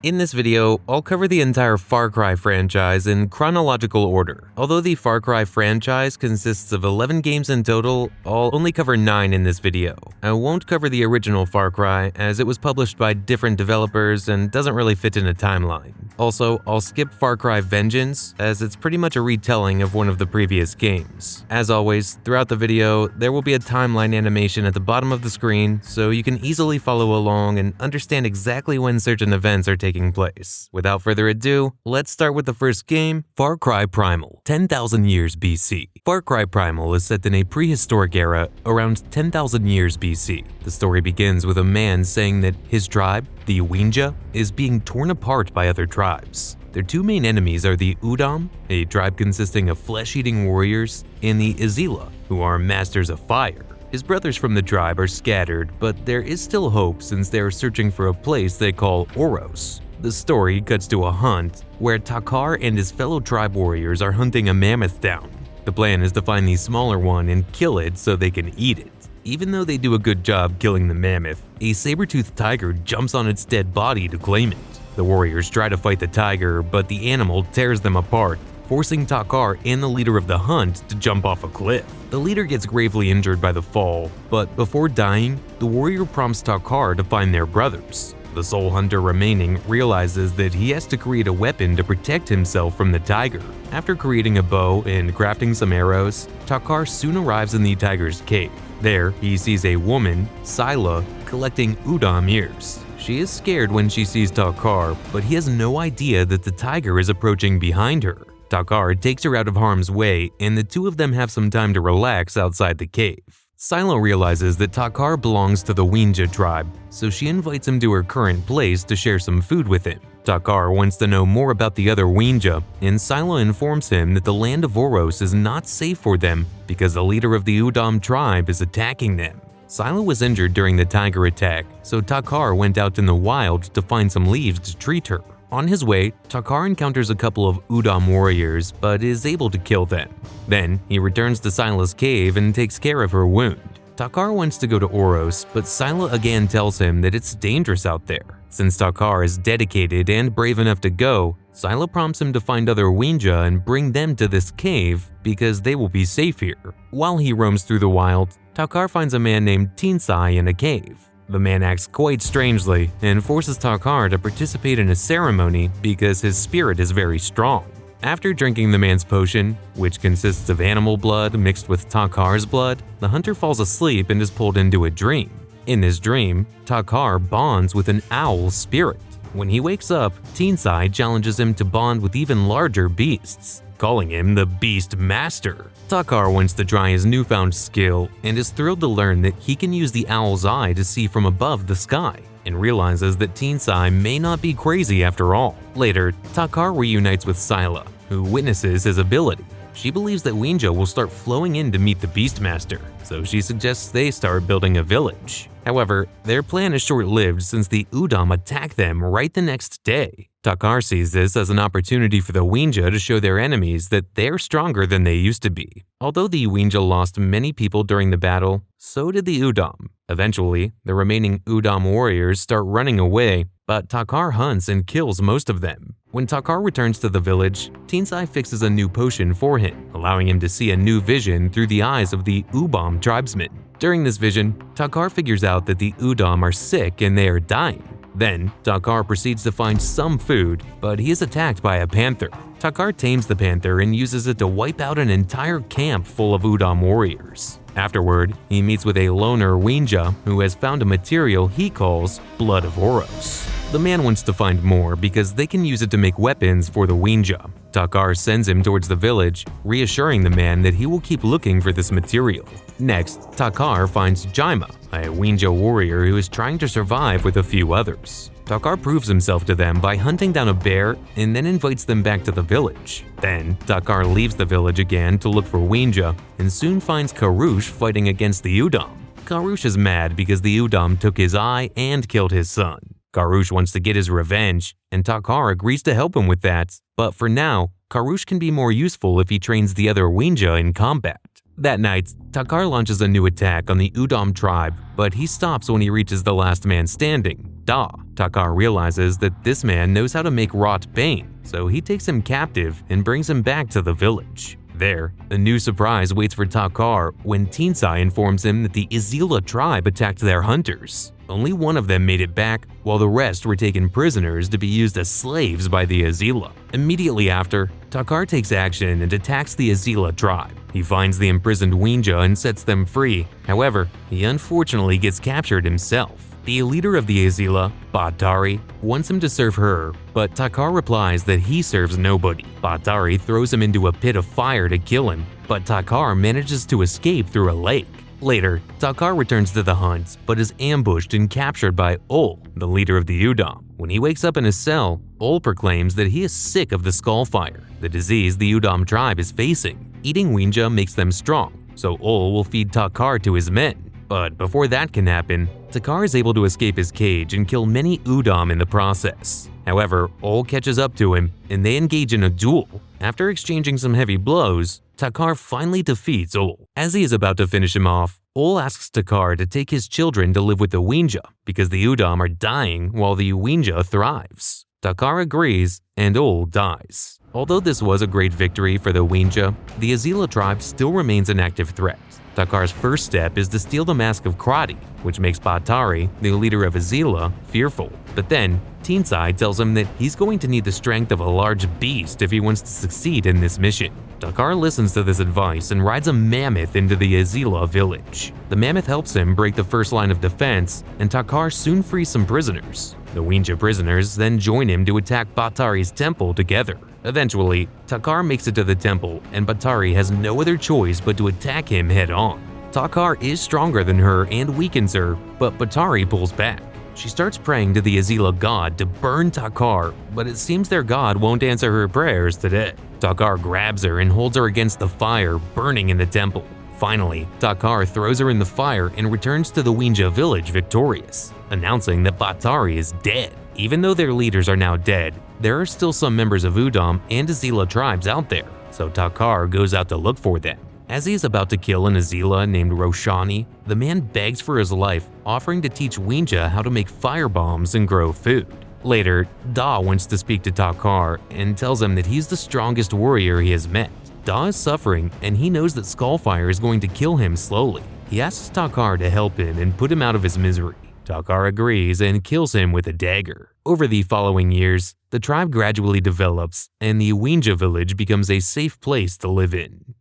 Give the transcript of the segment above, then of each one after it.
In this video, I'll cover the entire Far Cry franchise in chronological order. Although the Far Cry franchise consists of 11 games in total, I'll only cover 9 in this video. I won't cover the original Far Cry as it was published by different developers and doesn't really fit in a timeline. Also, I'll skip Far Cry Vengeance as it's pretty much a retelling of one of the previous games. As always, throughout the video, there will be a timeline animation at the bottom of the screen so you can easily follow along and understand exactly when certain events are taking place. Without further ado, let's start with the first game, Far Cry Primal, 10,000 years BC. Far Cry Primal is set in a prehistoric era around 10,000 years BC. The story begins with a man saying that his tribe, the Uinja, is being torn apart by other tribes. Their two main enemies are the Udam, a tribe consisting of flesh-eating warriors, and the Izila, who are masters of fire. His brothers from the tribe are scattered, but there is still hope since they are searching for a place they call Oros. The story cuts to a hunt where Takar and his fellow tribe warriors are hunting a mammoth down. The plan is to find the smaller one and kill it so they can eat it. Even though they do a good job killing the mammoth, a saber-toothed tiger jumps on its dead body to claim it. The warriors try to fight the tiger, but the animal tears them apart, forcing Takar and the leader of the hunt to jump off a cliff. The leader gets gravely injured by the fall, but before dying, the warrior prompts Takar to find their brothers. The sole hunter remaining realizes that he has to create a weapon to protect himself from the tiger. After creating a bow and crafting some arrows, Takar soon arrives in the tiger's cave. There, he sees a woman, Scylla, collecting Udam ears. She is scared when she sees Takar, but he has no idea that the tiger is approaching behind her. Takar takes her out of harm's way, and the two of them have some time to relax outside the cave. Scylla realizes that Takar belongs to the Uinja tribe, so she invites him to her current place to share some food with him. Takar wants to know more about the other Uinja, and Scylla informs him that the land of Oros is not safe for them because the leader of the Udam tribe is attacking them. Scylla was injured during the tiger attack, so Takar went out in the wild to find some leaves to treat her. On his way, Takar encounters a couple of Udam warriors, but is able to kill them. Then, he returns to Scylla's cave and takes care of her wound. Takar wants to go to Oros, but Scylla again tells him that it's dangerous out there. Since Takar is dedicated and brave enough to go, Scylla prompts him to find other Uinja and bring them to this cave because they will be safe here. While he roams through the wild, Takar finds a man named Tinsai in a cave. The man acts quite strangely and forces Takar to participate in a ceremony because his spirit is very strong. After drinking the man's potion, which consists of animal blood mixed with Takar's blood, the hunter falls asleep and is pulled into a dream. In this dream, Takar bonds with an owl spirit. When he wakes up, Tinsai challenges him to bond with even larger beasts, calling him the Beast Master. Takar wants to try his newfound skill and is thrilled to learn that he can use the owl's eye to see from above the sky, and realizes that Tinsai may not be crazy after all. Later, Takar reunites with Scylla, who witnesses his ability. She believes that Uinja will start flowing in to meet the Beastmaster, so she suggests they start building a village. However, their plan is short-lived since the Udam attack them right the next day. Takar sees this as an opportunity for the Uinja to show their enemies that they're stronger than they used to be. Although the Uinja lost many people during the battle, so did the Udam. Eventually, the remaining Udam warriors start running away, but Takar hunts and kills most of them. When Takar returns to the village, Tinsai fixes a new potion for him, allowing him to see a new vision through the eyes of the Ubam tribesmen. During this vision, Takar figures out that the Udam are sick and they are dying. Then, Takar proceeds to find some food, but he is attacked by a panther. Takar tames the panther and uses it to wipe out an entire camp full of Udam warriors. Afterward, he meets with a loner Uinja who has found a material he calls Blood of Oros. The man wants to find more because they can use it to make weapons for the Uinja. Takar sends him towards the village, reassuring the man that he will keep looking for this material. Next, Takar finds Jaima, a Uinja warrior who is trying to survive with a few others. Takar proves himself to them by hunting down a bear and then invites them back to the village. Then, Takar leaves the village again to look for Uinja and soon finds Karush fighting against the Udam. Karush is mad because the Udam took his eye and killed his son. Karush wants to get his revenge, and Takar agrees to help him with that, but for now, Karush can be more useful if he trains the other Uinja in combat. That night, Takar launches a new attack on the Udom tribe, but he stops when he reaches the last man standing, Da. Takar realizes that this man knows how to make wrought bane, so he takes him captive and brings him back to the village. There, a new surprise waits for Takar when Teensai informs him that the Izila tribe attacked their hunters. Only one of them made it back, while the rest were taken prisoners to be used as slaves by the Izila. Immediately after, Takar takes action and attacks the Izila tribe. He finds the imprisoned Wenja and sets them free. However, he unfortunately gets captured himself. The leader of the Izila, Batari, wants him to serve her, but Takar replies that he serves nobody. Batari throws him into a pit of fire to kill him, but Takar manages to escape through a lake. Later, Takar returns to the hunt, but is ambushed and captured by Ol, the leader of the Udom. When he wakes up in his cell, Ol proclaims that he is sick of the skull fire, the disease the Udom tribe is facing. Eating Wenja makes them strong, so Ol will feed Takar to his men. But before that can happen, Takar is able to escape his cage and kill many Udom in the process. However, Ol catches up to him, and they engage in a duel. After exchanging some heavy blows, Takar finally defeats Ol. As he is about to finish him off, Ol asks Takar to take his children to live with the Wenja because the Udom are dying while the Wenja thrives. Takar agrees, and Ol dies. Although this was a great victory for the Wenja, the Izila tribe still remains an active threat. Takar's first step is to steal the Mask of Krati, which makes Batari, the leader of Izila, fearful. But then, Teensai tells him that he's going to need the strength of a large beast if he wants to succeed in this mission. Takar listens to this advice and rides a mammoth into the Izila village. The mammoth helps him break the first line of defense, and Takar soon frees some prisoners. The Wenja prisoners then join him to attack Batari's temple together. Eventually, Takar makes it to the temple, and Batari has no other choice but to attack him head-on. Takar is stronger than her and weakens her, but Batari pulls back. She starts praying to the Izila god to burn Takar, but it seems their god won't answer her prayers today. Takar grabs her and holds her against the fire burning in the temple. Finally, Takar throws her in the fire and returns to the Wenja village victorious, announcing that Batari is dead. Even though their leaders are now dead, there are still some members of Udom and Izila tribes out there, so Takar goes out to look for them. As he is about to kill an Izila named Roshani, the man begs for his life, offering to teach Wenja how to make fire bombs and grow food. Later, Da wants to speak to Takar and tells him that he's the strongest warrior he has met. Da is suffering, and he knows that Skullfire is going to kill him slowly. He asks Takar to help him and put him out of his misery. Takar agrees and kills him with a dagger. Over the following years, the tribe gradually develops, and the Wenja village becomes a safe place to live in.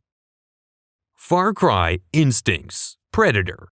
Far Cry Instincts Predator.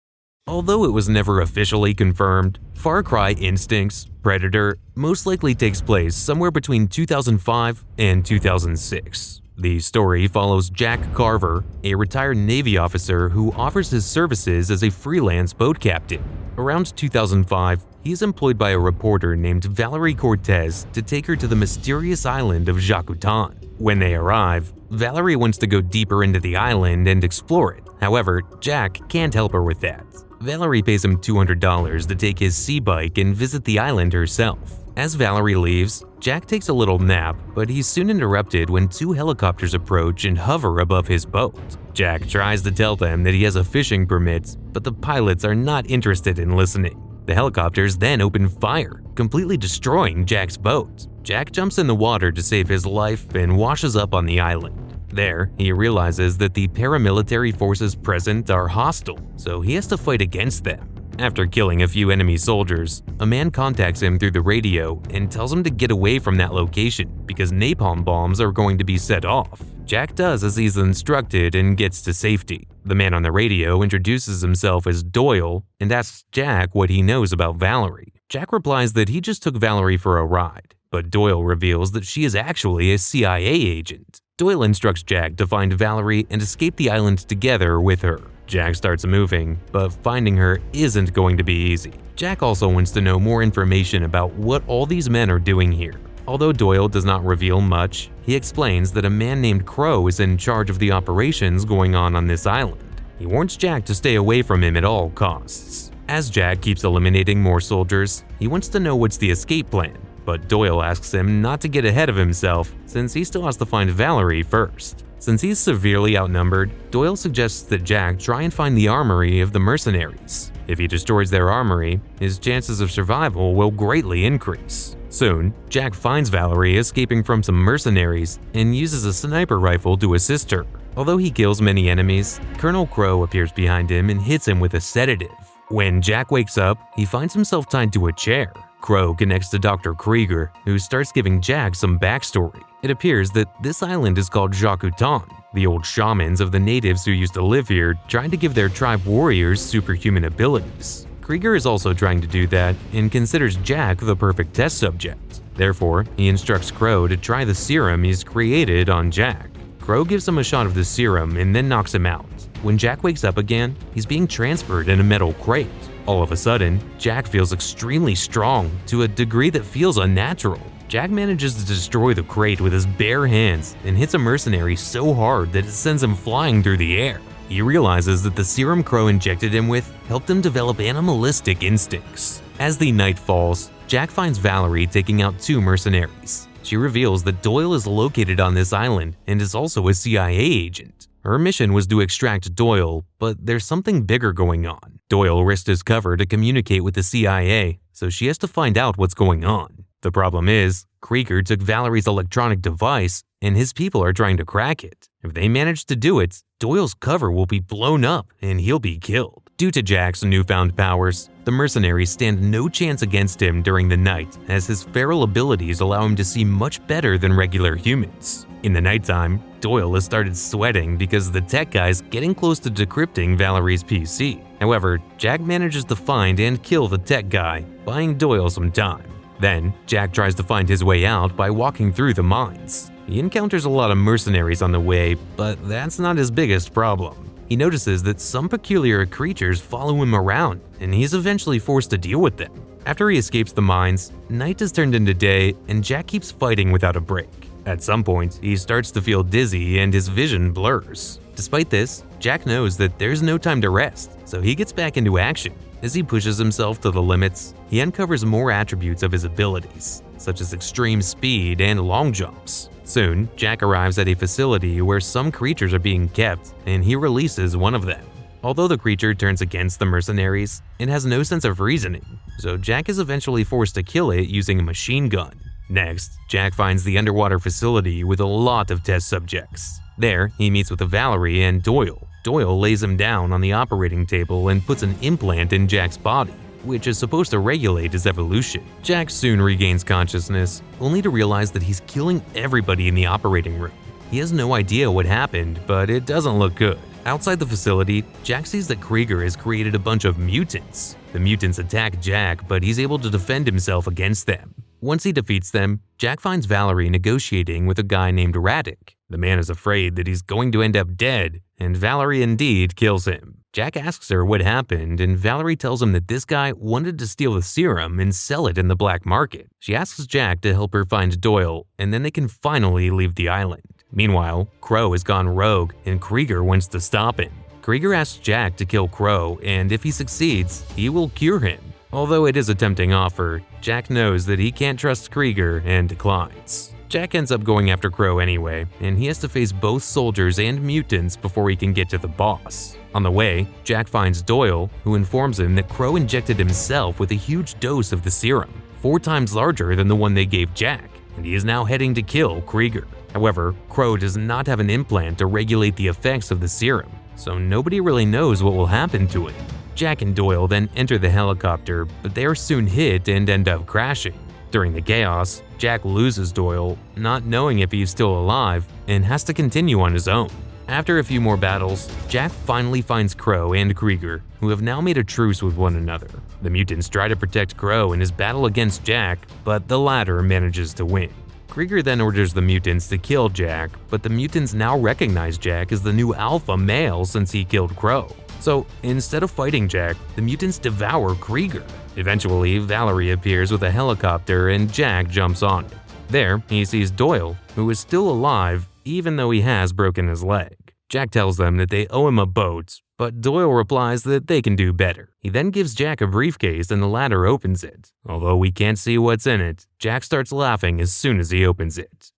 Although it was never officially confirmed, Far Cry Instincts Predator most likely takes place somewhere between 2005 and 2006. The story follows Jack Carver, a retired Navy officer who offers his services as a freelance boat captain. Around 2005, he is employed by a reporter named Valerie Cortez to take her to the mysterious island of Jakutan. When they arrive, Valerie wants to go deeper into the island and explore it. However, Jack can't help her with that. Valerie pays him $200 to take his sea bike and visit the island herself. As Valerie leaves, Jack takes a little nap, but he's soon interrupted when two helicopters approach and hover above his boat. Jack tries to tell them that he has a fishing permit, but the pilots are not interested in listening. The helicopters then open fire, completely destroying Jack's boat. Jack jumps in the water to save his life and washes up on the island. There, he realizes that the paramilitary forces present are hostile, so he has to fight against them. After killing a few enemy soldiers, a man contacts him through the radio and tells him to get away from that location because napalm bombs are going to be set off. Jack does as he's instructed and gets to safety. The man on the radio introduces himself as Doyle and asks Jack what he knows about Valerie. Jack replies that he just took Valerie for a ride, but Doyle reveals that she is actually a CIA agent. Doyle instructs Jack to find Valerie and escape the island together with her. Jack starts moving, but finding her isn't going to be easy. Jack also wants to know more information about what all these men are doing here. Although Doyle does not reveal much, he explains that a man named Crow is in charge of the operations going on this island. He warns Jack to stay away from him at all costs. As Jack keeps eliminating more soldiers, he wants to know what's the escape plan. but Doyle asks him not to get ahead of himself since he still has to find Valerie first. Since he's severely outnumbered, Doyle suggests that Jack try and find the armory of the mercenaries. If he destroys their armory, his chances of survival will greatly increase. Soon, Jack finds Valerie escaping from some mercenaries and uses a sniper rifle to assist her. Although he kills many enemies, Colonel Crow appears behind him and hits him with a sedative. When Jack wakes up, he finds himself tied to a chair. Crow connects to Dr. Krieger, who starts giving Jack some backstory. It appears that this island is called Jakutan. The old shamans of the natives who used to live here tried to give their tribe warriors superhuman abilities. Krieger is also trying to do that and considers Jack the perfect test subject. Therefore, he instructs Crow to try the serum he's created on Jack. Crow gives him a shot of the serum and then knocks him out. When Jack wakes up again, he's being transferred in a metal crate. All of a sudden, Jack feels extremely strong to a degree that feels unnatural. Jack manages to destroy the crate with his bare hands and hits a mercenary so hard that it sends him flying through the air. He realizes that the serum Crow injected him with helped him develop animalistic instincts. As the night falls, Jack finds Valerie taking out 2 mercenaries. She reveals that Doyle is located on this island and is also a CIA agent. Her mission was to extract Doyle, but there's something bigger going on. Doyle risked his cover to communicate with the CIA, so she has to find out what's going on. The problem is, Krieger took Valerie's electronic device, and his people are trying to crack it. If they manage to do it, Doyle's cover will be blown up and he'll be killed. Due to Jack's newfound powers, the mercenaries stand no chance against him during the night, as his feral abilities allow him to see much better than regular humans. In the nighttime, Doyle has started sweating because the tech guy's getting close to decrypting Valerie's PC. However, Jack manages to find and kill the tech guy, buying Doyle some time. Then, Jack tries to find his way out by walking through the mines. He encounters a lot of mercenaries on the way, but that's not his biggest problem. He notices that some peculiar creatures follow him around, and he's eventually forced to deal with them. After he escapes the mines, night is turned into day, and Jack keeps fighting without a break. At some point, he starts to feel dizzy and his vision blurs. Despite this, Jack knows that there's no time to rest, so he gets back into action. As he pushes himself to the limits, he uncovers more attributes of his abilities, such as extreme speed and long jumps. Soon, Jack arrives at a facility where some creatures are being kept, and he releases one of them. Although the creature turns against the mercenaries, it has no sense of reasoning, so Jack is eventually forced to kill it using a machine gun. Next, Jack finds the underwater facility with a lot of test subjects. There, he meets with Valerie and Doyle. Doyle lays him down on the operating table and puts an implant in Jack's body, which is supposed to regulate his evolution. Jack soon regains consciousness, only to realize that he's killing everybody in the operating room. He has no idea what happened, but it doesn't look good. Outside the facility, Jack sees that Krieger has created a bunch of mutants. The mutants attack Jack, but he's able to defend himself against them. Once he defeats them, Jack finds Valerie negotiating with a guy named Radek. The man is afraid that he's going to end up dead, and Valerie indeed kills him. Jack asks her what happened, and Valerie tells him that this guy wanted to steal the serum and sell it in the black market. She asks Jack to help her find Doyle, and then they can finally leave the island. Meanwhile, Crow has gone rogue, and Krieger wants to stop him. Krieger asks Jack to kill Crow, and if he succeeds, he will cure him. Although it is a tempting offer, Jack knows that he can't trust Krieger and declines. Jack ends up going after Crow anyway, and he has to face both soldiers and mutants before he can get to the boss. On the way, Jack finds Doyle, who informs him that Crow injected himself with a huge dose of the serum, 4 times larger than the one they gave Jack, and he is now heading to kill Krieger. However, Crow does not have an implant to regulate the effects of the serum, so nobody really knows what will happen to it. Jack and Doyle then enter the helicopter, but they are soon hit and end up crashing. During the chaos, Jack loses Doyle, not knowing if he is still alive, and has to continue on his own. After a few more battles, Jack finally finds Crow and Krieger, who have now made a truce with one another. The mutants try to protect Crow in his battle against Jack, but the latter manages to win. Krieger then orders the mutants to kill Jack, but the mutants now recognize Jack as the new alpha male since he killed Crow. So instead of fighting Jack, the mutants devour Krieger. Eventually, Valerie appears with a helicopter and Jack jumps on it. There, he sees Doyle, who is still alive even though he has broken his leg. Jack tells them that they owe him a boat, but Doyle replies that they can do better. He then gives Jack a briefcase and the latter opens it. Although we can't see what's in it, Jack starts laughing as soon as he opens it.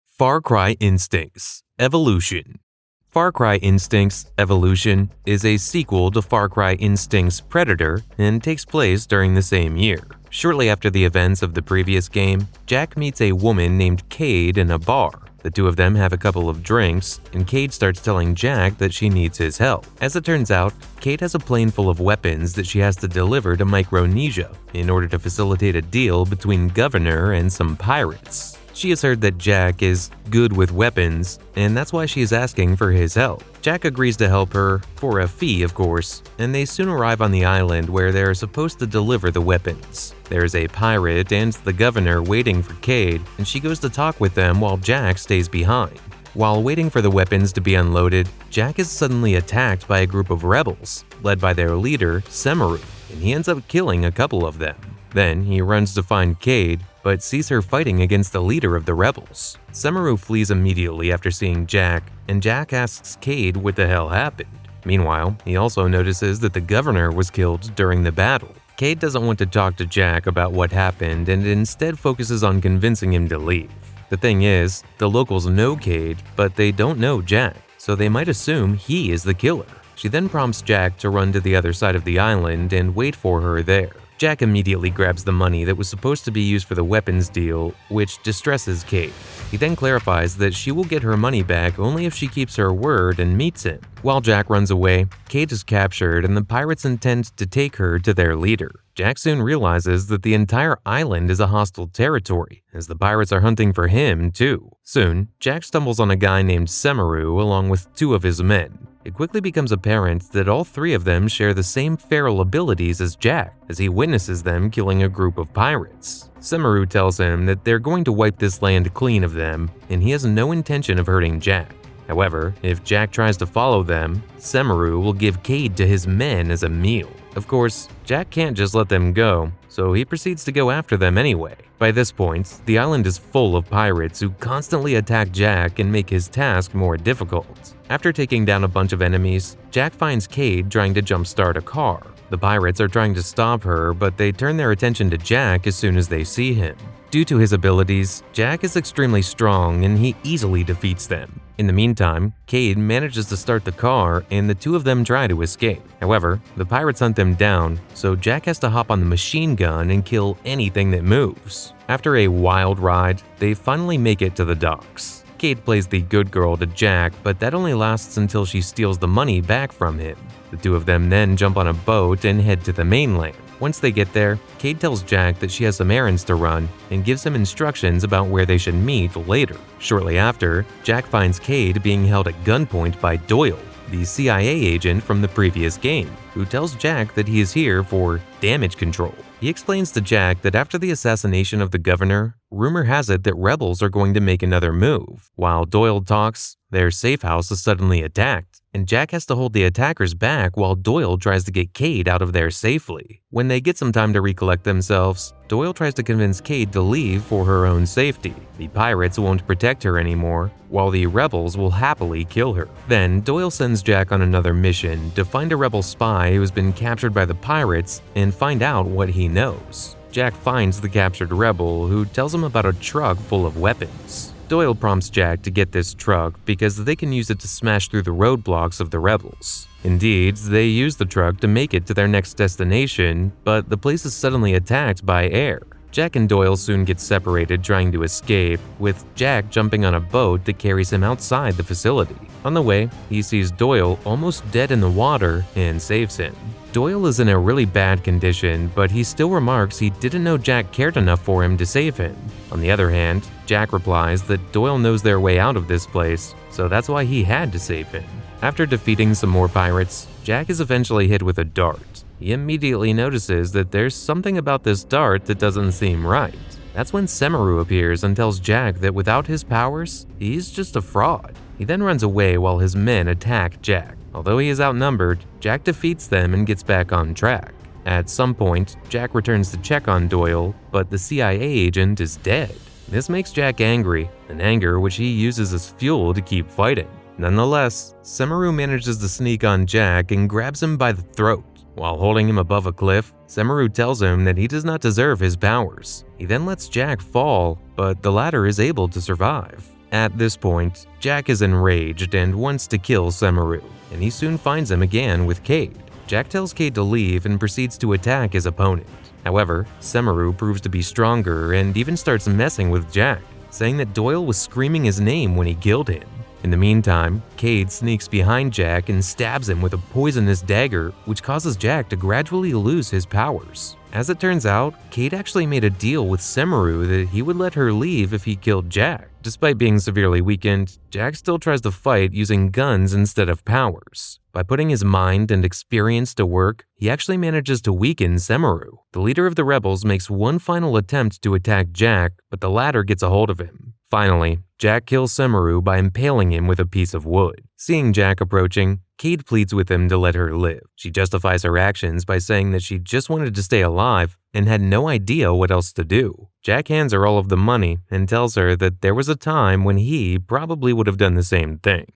Far Cry Instincts Evolution. Far Cry Instincts Evolution is a sequel to Far Cry Instincts Predator and takes place during the same year. Shortly after the events of the previous game, Jack meets a woman named Cade in a bar. The two of them have a couple of drinks, and Cade starts telling Jack that she needs his help. As it turns out, Cade has a plane full of weapons that she has to deliver to Micronesia in order to facilitate a deal between Governor and some pirates. She has heard that Jack is good with weapons, and that's why she is asking for his help. Jack agrees to help her, for a fee of course, and they soon arrive on the island where they are supposed to deliver the weapons. There's a pirate and the governor waiting for Cade, and she goes to talk with them while Jack stays behind. While waiting for the weapons to be unloaded, Jack is suddenly attacked by a group of rebels, led by their leader, Semaru, and he ends up killing a couple of them. Then he runs to find Cade, but sees her fighting against the leader of the rebels. Semaru flees immediately after seeing Jack, and Jack asks Cade what the hell happened. Meanwhile, he also notices that the governor was killed during the battle. Cade doesn't want to talk to Jack about what happened and instead focuses on convincing him to leave. The thing is, the locals know Cade, but they don't know Jack, so they might assume he is the killer. She then prompts Jack to run to the other side of the island and wait for her there. Jack immediately grabs the money that was supposed to be used for the weapons deal, which distresses Cade. He then clarifies that she will get her money back only if she keeps her word and meets him. While Jack runs away, Cade is captured and the pirates intend to take her to their leader. Jack soon realizes that the entire island is a hostile territory, as the pirates are hunting for him too. Soon, Jack stumbles on a guy named Semaru along with two of his men. It quickly becomes apparent that all three of them share the same feral abilities as Jack, as he witnesses them killing a group of pirates. Semaru tells him that they're going to wipe this land clean of them, and he has no intention of hurting Jack. However, if Jack tries to follow them, Semaru will give Cade to his men as a meal. Of course, Jack can't just let them go, so he proceeds to go after them anyway. By this point, the island is full of pirates who constantly attack Jack and make his task more difficult. After taking down a bunch of enemies, Jack finds Cade trying to jumpstart a car. The pirates are trying to stop her, but they turn their attention to Jack as soon as they see him. Due to his abilities, Jack is extremely strong and he easily defeats them. In the meantime, Cade manages to start the car and the two of them try to escape. However, the pirates hunt them down, so Jack has to hop on the machine gun and kill anything that moves. After a wild ride, they finally make it to the docks. Cade plays the good girl to Jack, but that only lasts until she steals the money back from him. The two of them then jump on a boat and head to the mainland. Once they get there, Cade tells Jack that she has some errands to run and gives him instructions about where they should meet later. Shortly after, Jack finds Cade being held at gunpoint by Doyle, the CIA agent from the previous game, who tells Jack that he is here for damage control. He explains to Jack that after the assassination of the governor, rumor has it that rebels are going to make another move. While Doyle talks, their safe house is suddenly attacked, and Jack has to hold the attackers back while Doyle tries to get Cade out of there safely. When they get some time to recollect themselves, Doyle tries to convince Cade to leave for her own safety. The pirates won't protect her anymore, while the rebels will happily kill her. Then Doyle sends Jack on another mission to find a rebel spy who has been captured by the pirates and find out what he knows. Jack finds the captured rebel, who tells him about a truck full of weapons. Doyle prompts Jack to get this truck because they can use it to smash through the roadblocks of the rebels. Indeed, they use the truck to make it to their next destination, but the place is suddenly attacked by air. Jack and Doyle soon get separated trying to escape, with Jack jumping on a boat that carries him outside the facility. On the way, he sees Doyle almost dead in the water and saves him. Doyle is in a really bad condition, but he still remarks he didn't know Jack cared enough for him to save him. On the other hand, Jack replies that Doyle knows their way out of this place, so that's why he had to save him. After defeating some more pirates, Jack is eventually hit with a dart. He immediately notices that there's something about this dart that doesn't seem right. That's when Semaru appears and tells Jack that without his powers, he's just a fraud. He then runs away while his men attack Jack. Although he is outnumbered, Jack defeats them and gets back on track. At some point, Jack returns to check on Doyle, but the CIA agent is dead. This makes Jack angry, an anger which he uses as fuel to keep fighting. Nonetheless, Semaru manages to sneak on Jack and grabs him by the throat. While holding him above a cliff, Semaru tells him that he does not deserve his powers. He then lets Jack fall, but the latter is able to survive. At this point, Jack is enraged and wants to kill Semaru, and he soon finds him again with Cade. Jack tells Cade to leave and proceeds to attack his opponent. However, Semaru proves to be stronger and even starts messing with Jack, saying that Doyle was screaming his name when he killed him. In the meantime, Cade sneaks behind Jack and stabs him with a poisonous dagger, which causes Jack to gradually lose his powers. As it turns out, Cade actually made a deal with Semaru that he would let her leave if he killed Jack. Despite being severely weakened, Jack still tries to fight using guns instead of powers. By putting his mind and experience to work, he actually manages to weaken Semaru. The leader of the rebels makes one final attempt to attack Jack, but the latter gets a hold of him. Finally, Jack kills Semaru by impaling him with a piece of wood. Seeing Jack approaching, Cade pleads with him to let her live. She justifies her actions by saying that she just wanted to stay alive and had no idea what else to do. Jack hands her all of the money and tells her that there was a time when he probably would have done the same thing.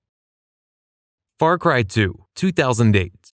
Far Cry 2, 2008.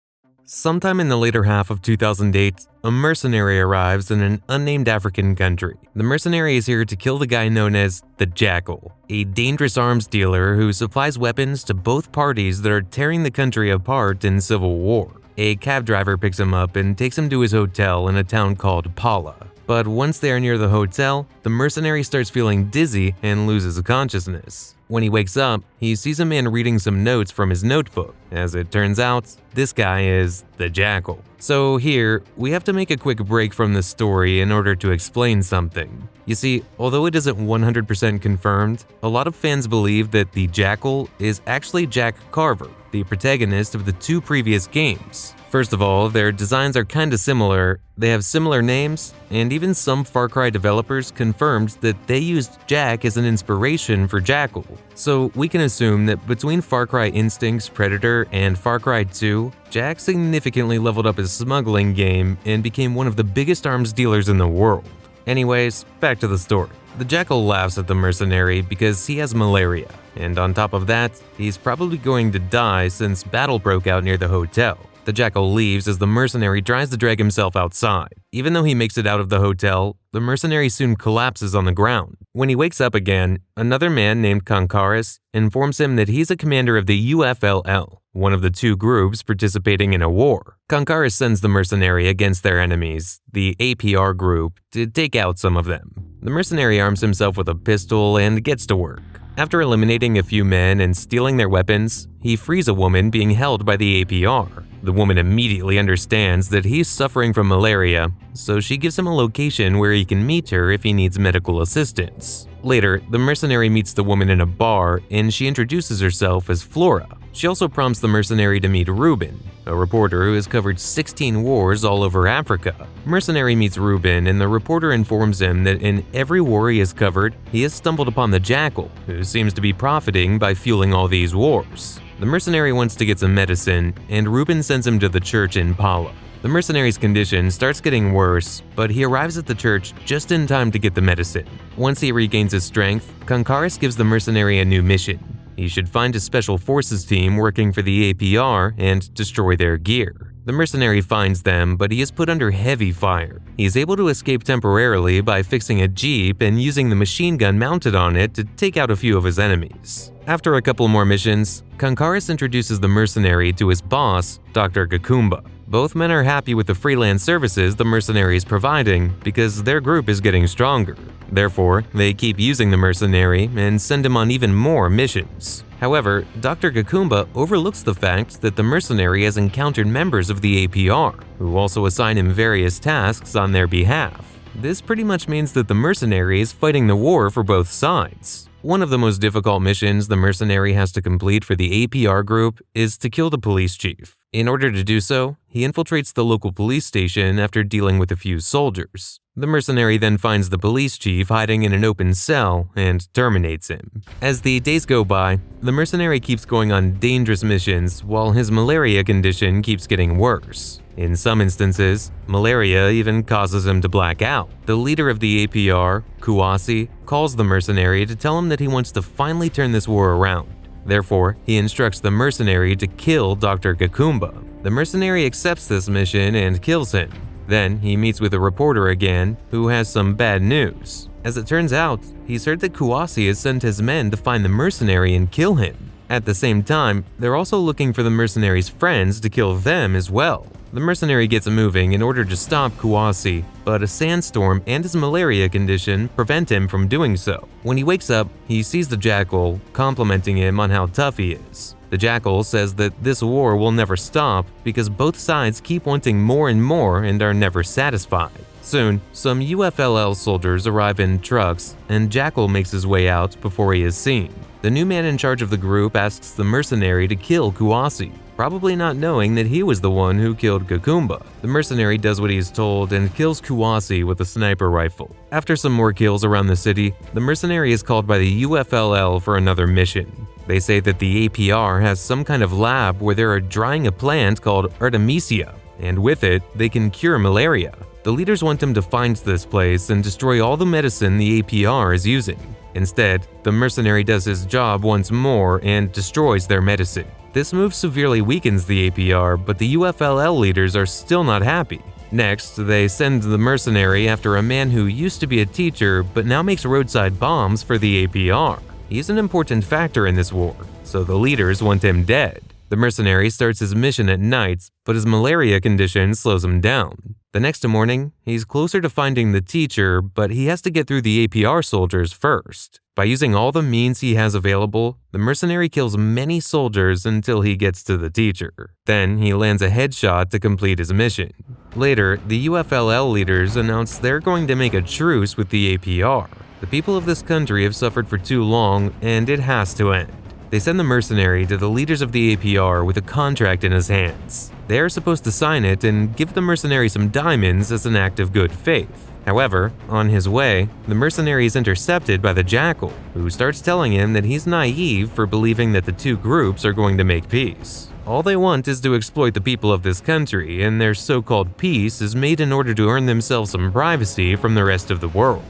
Sometime in the later half of 2008, a mercenary arrives in an unnamed African country. The mercenary is here to kill the guy known as the Jackal, a dangerous arms dealer who supplies weapons to both parties that are tearing the country apart in civil war. A cab driver picks him up and takes him to his hotel in a town called Pala. But once they are near the hotel, the mercenary starts feeling dizzy and loses consciousness. When he wakes up, he sees a man reading some notes from his notebook. As it turns out, this guy is the Jackal. So here, we have to make a quick break from the story in order to explain something. You see, although it isn't 100% confirmed, a lot of fans believe that the Jackal is actually Jack Carver, the protagonist of the two previous games. First of all, their designs are kinda similar, they have similar names, and even some Far Cry developers confirmed that they used Jack as an inspiration for Jackal. So we can assume that between Far Cry Instinct's Predator and Far Cry 2, Jack significantly leveled up his smuggling game and became one of the biggest arms dealers in the world. Anyways, back to the story. The Jackal laughs at the mercenary because he has malaria, and on top of that, he's probably going to die since battle broke out near the hotel. The Jackal leaves as the mercenary tries to drag himself outside. Even though he makes it out of the hotel, the mercenary soon collapses on the ground. When he wakes up again, another man named Concaris informs him that he's a commander of the UFLL, one of the two groups participating in a war. Concaris sends the mercenary against their enemies, the APR group, to take out some of them. The mercenary arms himself with a pistol and gets to work. After eliminating a few men and stealing their weapons, he frees a woman being held by the APR. The woman immediately understands that he's suffering from malaria, so she gives him a location where he can meet her if he needs medical assistance. Later, the mercenary meets the woman in a bar and she introduces herself as Flora. She also prompts the mercenary to meet Ruben, a reporter who has covered 16 wars all over Africa. Mercenary meets Ruben and the reporter informs him that in every war he has covered, he has stumbled upon the Jackal, who seems to be profiting by fueling all these wars. The mercenary wants to get some medicine, and Ruben sends him to the church in Pala. The mercenary's condition starts getting worse, but he arrives at the church just in time to get the medicine. Once he regains his strength, Concaris gives the mercenary a new mission. He should find a special forces team working for the APR and destroy their gear. The mercenary finds them, but he is put under heavy fire. He is able to escape temporarily by fixing a jeep and using the machine gun mounted on it to take out a few of his enemies. After a couple more missions, Concaris introduces the mercenary to his boss, Dr. Gakumba. Both men are happy with the freelance services the mercenary is providing because their group is getting stronger. Therefore, they keep using the mercenary and send him on even more missions. However, Dr. Gakumba overlooks the fact that the mercenary has encountered members of the APR, who also assign him various tasks on their behalf. This pretty much means that the mercenary is fighting the war for both sides. One of the most difficult missions the mercenary has to complete for the APR group is to kill the police chief. In order to do so, he infiltrates the local police station after dealing with a few soldiers. The mercenary then finds the police chief hiding in an open cell and terminates him. As the days go by, the mercenary keeps going on dangerous missions while his malaria condition keeps getting worse. In some instances, malaria even causes him to black out. The leader of the APR, Kouassi, calls the mercenary to tell him that he wants to finally turn this war around. Therefore, he instructs the mercenary to kill Dr. Gakumba. The mercenary accepts this mission and kills him. Then he meets with a reporter again, who has some bad news. As it turns out, he's heard that Kawase has sent his men to find the mercenary and kill him. At the same time, they're also looking for the mercenary's friends to kill them as well. The mercenary gets moving in order to stop Kawase, but a sandstorm and his malaria condition prevent him from doing so. When he wakes up, he sees the Jackal, complimenting him on how tough he is. The Jackal says that this war will never stop because both sides keep wanting more and more and are never satisfied. Soon, some UFLL soldiers arrive in trucks, and Jackal makes his way out before he is seen. The new man in charge of the group asks the mercenary to kill Kawase, probably not knowing that he was the one who killed Gakumba. The mercenary does what he is told and kills Kawase with a sniper rifle. After some more kills around the city, the mercenary is called by the UFLL for another mission. They say that the APR has some kind of lab where they are drying a plant called Artemisia, and with it, they can cure malaria. The leaders want him to find this place and destroy all the medicine the APR is using. Instead, the mercenary does his job once more and destroys their medicine. This move severely weakens the APR, but the UFLL leaders are still not happy. Next, they send the mercenary after a man who used to be a teacher but now makes roadside bombs for the APR. He's an important factor in this war, so the leaders want him dead. The mercenary starts his mission at night, but his malaria condition slows him down. The next morning, he's closer to finding the teacher, but he has to get through the APR soldiers first. By using all the means he has available, the mercenary kills many soldiers until he gets to the teacher. Then he lands a headshot to complete his mission. Later, the UFLL leaders announce they're going to make a truce with the APR. The people of this country have suffered for too long, and it has to end. They send the mercenary to the leaders of the APR with a contract in his hands. They are supposed to sign it and give the mercenary some diamonds as an act of good faith. However, on his way, the mercenary is intercepted by the Jackal, who starts telling him that he's naive for believing that the two groups are going to make peace. All they want is to exploit the people of this country, and their so-called peace is made in order to earn themselves some privacy from the rest of the world.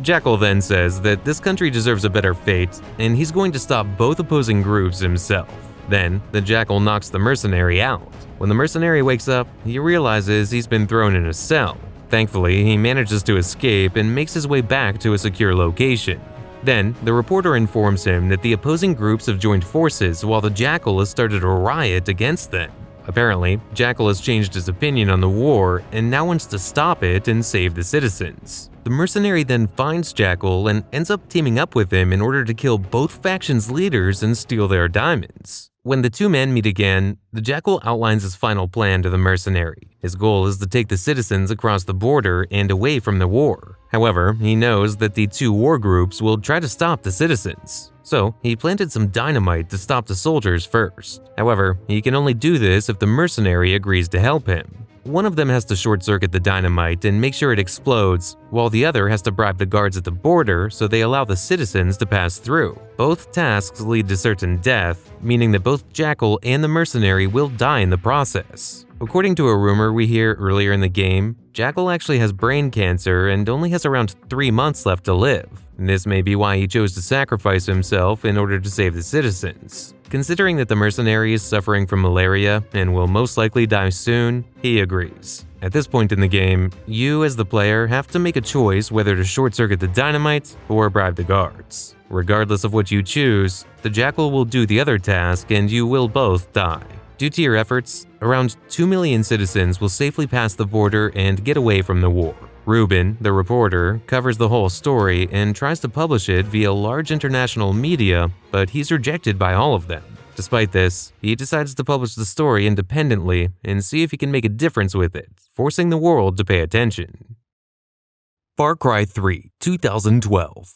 Jackal then says that this country deserves a better fate, and he's going to stop both opposing groups himself. Then, the Jackal knocks the mercenary out. When the mercenary wakes up, he realizes he's been thrown in a cell. Thankfully, he manages to escape and makes his way back to a secure location. Then, the reporter informs him that the opposing groups have joined forces while the Jackal has started a riot against them. Apparently, Jackal has changed his opinion on the war and now wants to stop it and save the citizens. The mercenary then finds Jackal and ends up teaming up with him in order to kill both factions' leaders and steal their diamonds. When the two men meet again, the Jackal outlines his final plan to the mercenary. His goal is to take the citizens across the border and away from the war. However, he knows that the two war groups will try to stop the citizens. So, he planted some dynamite to stop the soldiers first. However, he can only do this if the mercenary agrees to help him. One of them has to short-circuit the dynamite and make sure it explodes, while the other has to bribe the guards at the border so they allow the citizens to pass through. Both tasks lead to certain death, meaning that both Jackal and the mercenary will die in the process. According to a rumor we hear earlier in the game, Jackal actually has brain cancer and only has around 3 months left to live. This may be why he chose to sacrifice himself in order to save the citizens. Considering that the mercenary is suffering from malaria and will most likely die soon, he agrees. At this point in the game, you as the player have to make a choice whether to short-circuit the dynamite or bribe the guards. Regardless of what you choose, the Jackal will do the other task and you will both die. Due to your efforts, around 2 million citizens will safely pass the border and get away from the war. Ruben, the reporter, covers the whole story and tries to publish it via large international media, but he's rejected by all of them. Despite this, he decides to publish the story independently and see if he can make a difference with it, forcing the world to pay attention. Far Cry 3, 2012.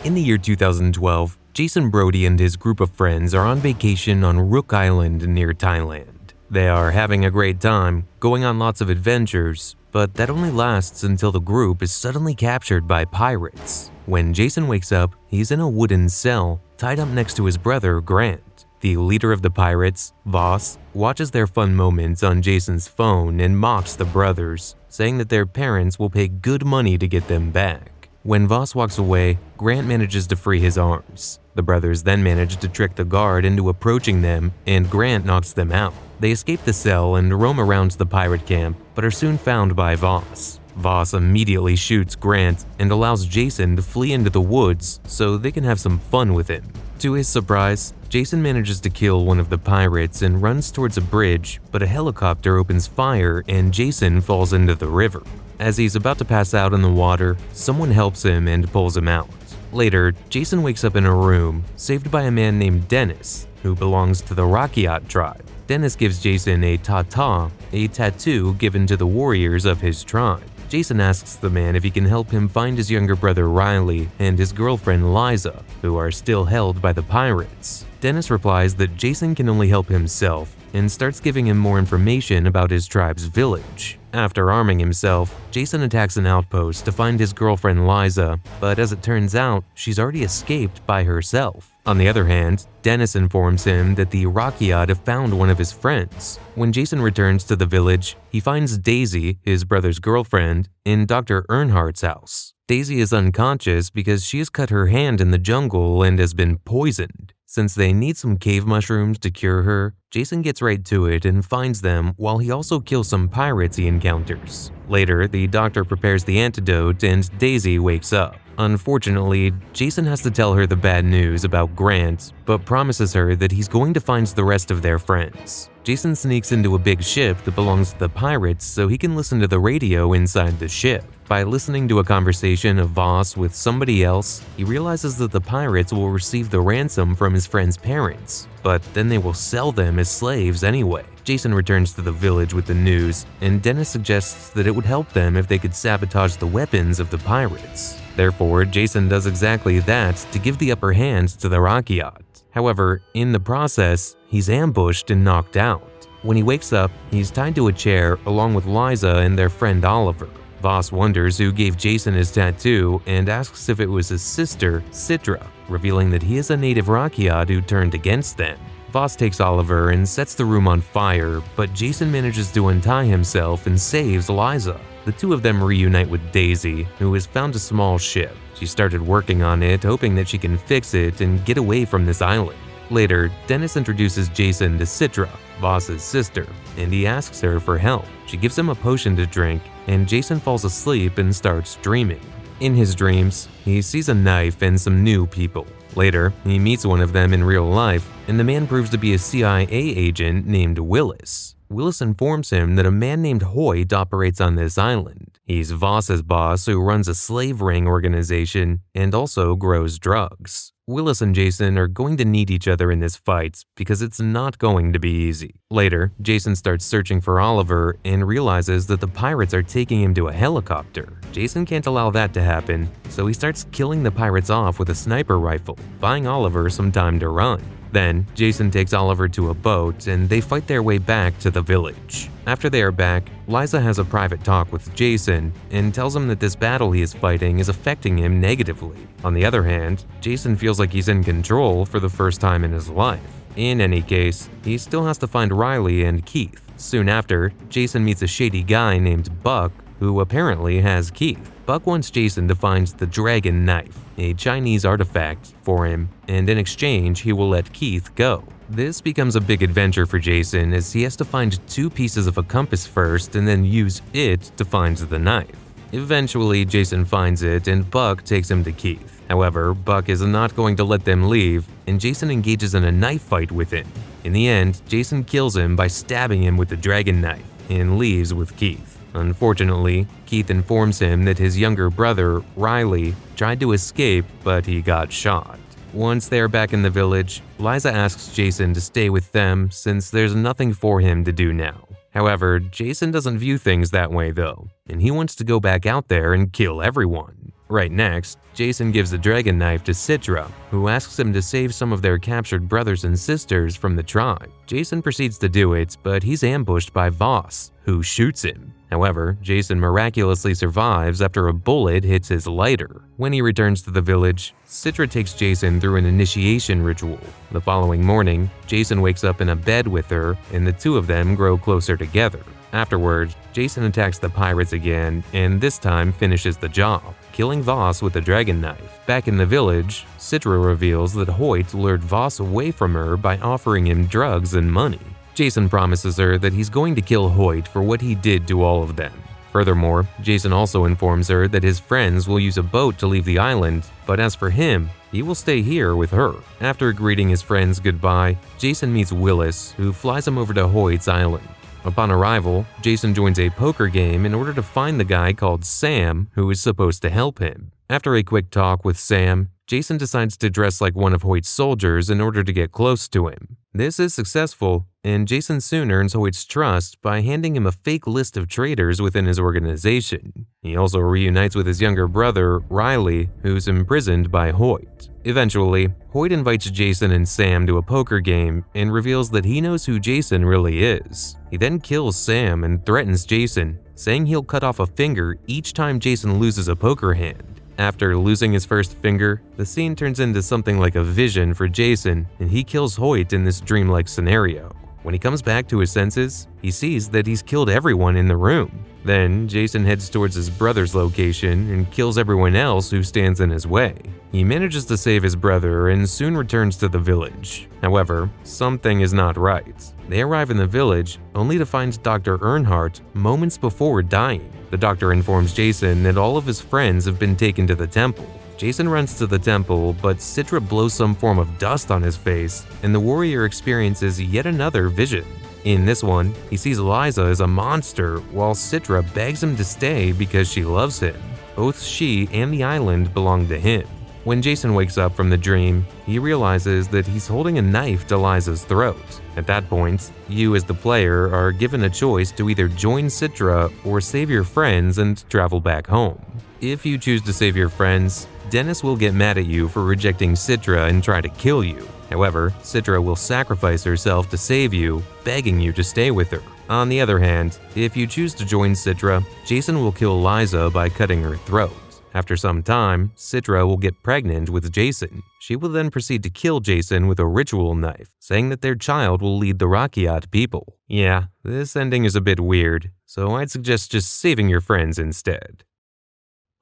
In the year 2012, Jason Brody and his group of friends are on vacation on Rook Island near Thailand. They are having a great time, going on lots of adventures, but that only lasts until the group is suddenly captured by pirates. When Jason wakes up, he's in a wooden cell, tied up next to his brother, Grant. The leader of the pirates, Voss, watches their fun moments on Jason's phone and mocks the brothers, saying that their parents will pay good money to get them back. When Voss walks away, Grant manages to free his arms. The brothers then manage to trick the guard into approaching them, and Grant knocks them out. They escape the cell and roam around the pirate camp, but are soon found by Voss. Voss immediately shoots Grant and allows Jason to flee into the woods so they can have some fun with him. To his surprise, Jason manages to kill one of the pirates and runs towards a bridge, but a helicopter opens fire and Jason falls into the river. As he's about to pass out in the water, someone helps him and pulls him out. Later, Jason wakes up in a room, saved by a man named Dennis, who belongs to the Rakiat tribe. Dennis gives Jason a tata, a tattoo given to the warriors of his tribe. Jason asks the man if he can help him find his younger brother Riley and his girlfriend Liza, who are still held by the pirates. Dennis replies that Jason can only help himself and starts giving him more information about his tribe's village. After arming himself, Jason attacks an outpost to find his girlfriend Liza, but as it turns out, she's already escaped by herself. On the other hand, Dennis informs him that the Rakiat have found one of his friends. When Jason returns to the village, he finds Daisy, his brother's girlfriend, in Dr. Earnhardt's house. Daisy is unconscious because she has cut her hand in the jungle and has been poisoned. Since they need some cave mushrooms to cure her, Jason gets right to it and finds them while he also kills some pirates he encounters. Later, the doctor prepares the antidote and Daisy wakes up. Unfortunately, Jason has to tell her the bad news about Grant, but promises her that he's going to find the rest of their friends. Jason sneaks into a big ship that belongs to the pirates so he can listen to the radio inside the ship. By listening to a conversation of Voss with somebody else, he realizes that the pirates will receive the ransom from his friend's parents, but then they will sell them as slaves anyway. Jason returns to the village with the news, and Dennis suggests that it would help them if they could sabotage the weapons of the pirates. Therefore, Jason does exactly that to give the upper hand to the Rakiat. However, in the process, he's ambushed and knocked out. When he wakes up, he's tied to a chair along with Liza and their friend Oliver. Voss wonders who gave Jason his tattoo and asks if it was his sister, Citra, revealing that he is a native Rakiat who turned against them. Voss takes Oliver and sets the room on fire, but Jason manages to untie himself and saves Liza. The two of them reunite with Daisy, who has found a small ship. She started working on it, hoping that she can fix it and get away from this island. Later, Dennis introduces Jason to Citra, Voss's sister, and he asks her for help. She gives him a potion to drink, and Jason falls asleep and starts dreaming. In his dreams, he sees a knife and some new people. Later, he meets one of them in real life, and the man proves to be a CIA agent named Willis. Willis informs him that a man named Hoyt operates on this island. He's Voss's boss who runs a slave ring organization and also grows drugs. Willis and Jason are going to need each other in this fight because it's not going to be easy. Later, Jason starts searching for Oliver and realizes that the pirates are taking him to a helicopter. Jason can't allow that to happen, so he starts killing the pirates off with a sniper rifle, buying Oliver some time to run. Then, Jason takes Oliver to a boat and they fight their way back to the village. After they are back, Liza has a private talk with Jason and tells him that this battle he is fighting is affecting him negatively. On the other hand, Jason feels like he's in control for the first time in his life. In any case, he still has to find Riley and Keith. Soon after, Jason meets a shady guy named Buck, who apparently has Keith. Buck wants Jason to find the dragon knife, a Chinese artifact, for him, and in exchange, he will let Keith go. This becomes a big adventure for Jason as he has to find 2 pieces of a compass first and then use it to find the knife. Eventually, Jason finds it and Buck takes him to Keith. However, Buck is not going to let them leave, and Jason engages in a knife fight with him. In the end, Jason kills him by stabbing him with the dragon knife and leaves with Keith. Unfortunately, Keith informs him that his younger brother, Riley, tried to escape, but he got shot. Once they are back in the village, Liza asks Jason to stay with them since there's nothing for him to do now. However, Jason doesn't view things that way though, and he wants to go back out there and kill everyone. Right next, Jason gives the dragon knife to Citra, who asks him to save some of their captured brothers and sisters from the tribe. Jason proceeds to do it, but he's ambushed by Voss, who shoots him. However, Jason miraculously survives after a bullet hits his lighter. When he returns to the village, Citra takes Jason through an initiation ritual. The following morning, Jason wakes up in a bed with her, and the two of them grow closer together. Afterward, Jason attacks the pirates again and this time finishes the job, killing Voss with a dragon knife. Back in the village, Citra reveals that Hoyt lured Voss away from her by offering him drugs and money. Jason promises her that he's going to kill Hoyt for what he did to all of them. Furthermore, Jason also informs her that his friends will use a boat to leave the island, but as for him, he will stay here with her. After greeting his friends goodbye, Jason meets Willis, who flies him over to Hoyt's island. Upon arrival, Jason joins a poker game in order to find the guy called Sam who is supposed to help him. After a quick talk with Sam, Jason decides to dress like one of Hoyt's soldiers in order to get close to him. This is successful, and Jason soon earns Hoyt's trust by handing him a fake list of traitors within his organization. He also reunites with his younger brother, Riley, who's imprisoned by Hoyt. Eventually, Hoyt invites Jason and Sam to a poker game and reveals that he knows who Jason really is. He then kills Sam and threatens Jason, saying he'll cut off a finger each time Jason loses a poker hand. After losing his first finger, the scene turns into something like a vision for Jason, and he kills Hoyt in this dreamlike scenario. When he comes back to his senses, he sees that he's killed everyone in the room. Then, Jason heads towards his brother's location and kills everyone else who stands in his way. He manages to save his brother and soon returns to the village. However, something is not right. They arrive in the village only to find Dr. Earnhardt moments before dying. The doctor informs Jason that all of his friends have been taken to the temple. Jason runs to the temple, but Citra blows some form of dust on his face, and the warrior experiences yet another vision. In this one, he sees Liza as a monster, while Citra begs him to stay because she loves him. Both she and the island belong to him. When Jason wakes up from the dream, he realizes that he's holding a knife to Liza's throat. At that point, you as the player are given a choice to either join Citra or save your friends and travel back home. If you choose to save your friends, Dennis will get mad at you for rejecting Citra and try to kill you. However, Citra will sacrifice herself to save you, begging you to stay with her. On the other hand, if you choose to join Citra, Jason will kill Liza by cutting her throat. After some time, Citra will get pregnant with Jason. She will then proceed to kill Jason with a ritual knife, saying that their child will lead the Rakyat people. Yeah, this ending is a bit weird, so I'd suggest just saving your friends instead.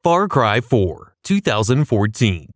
Far Cry 4, 2014.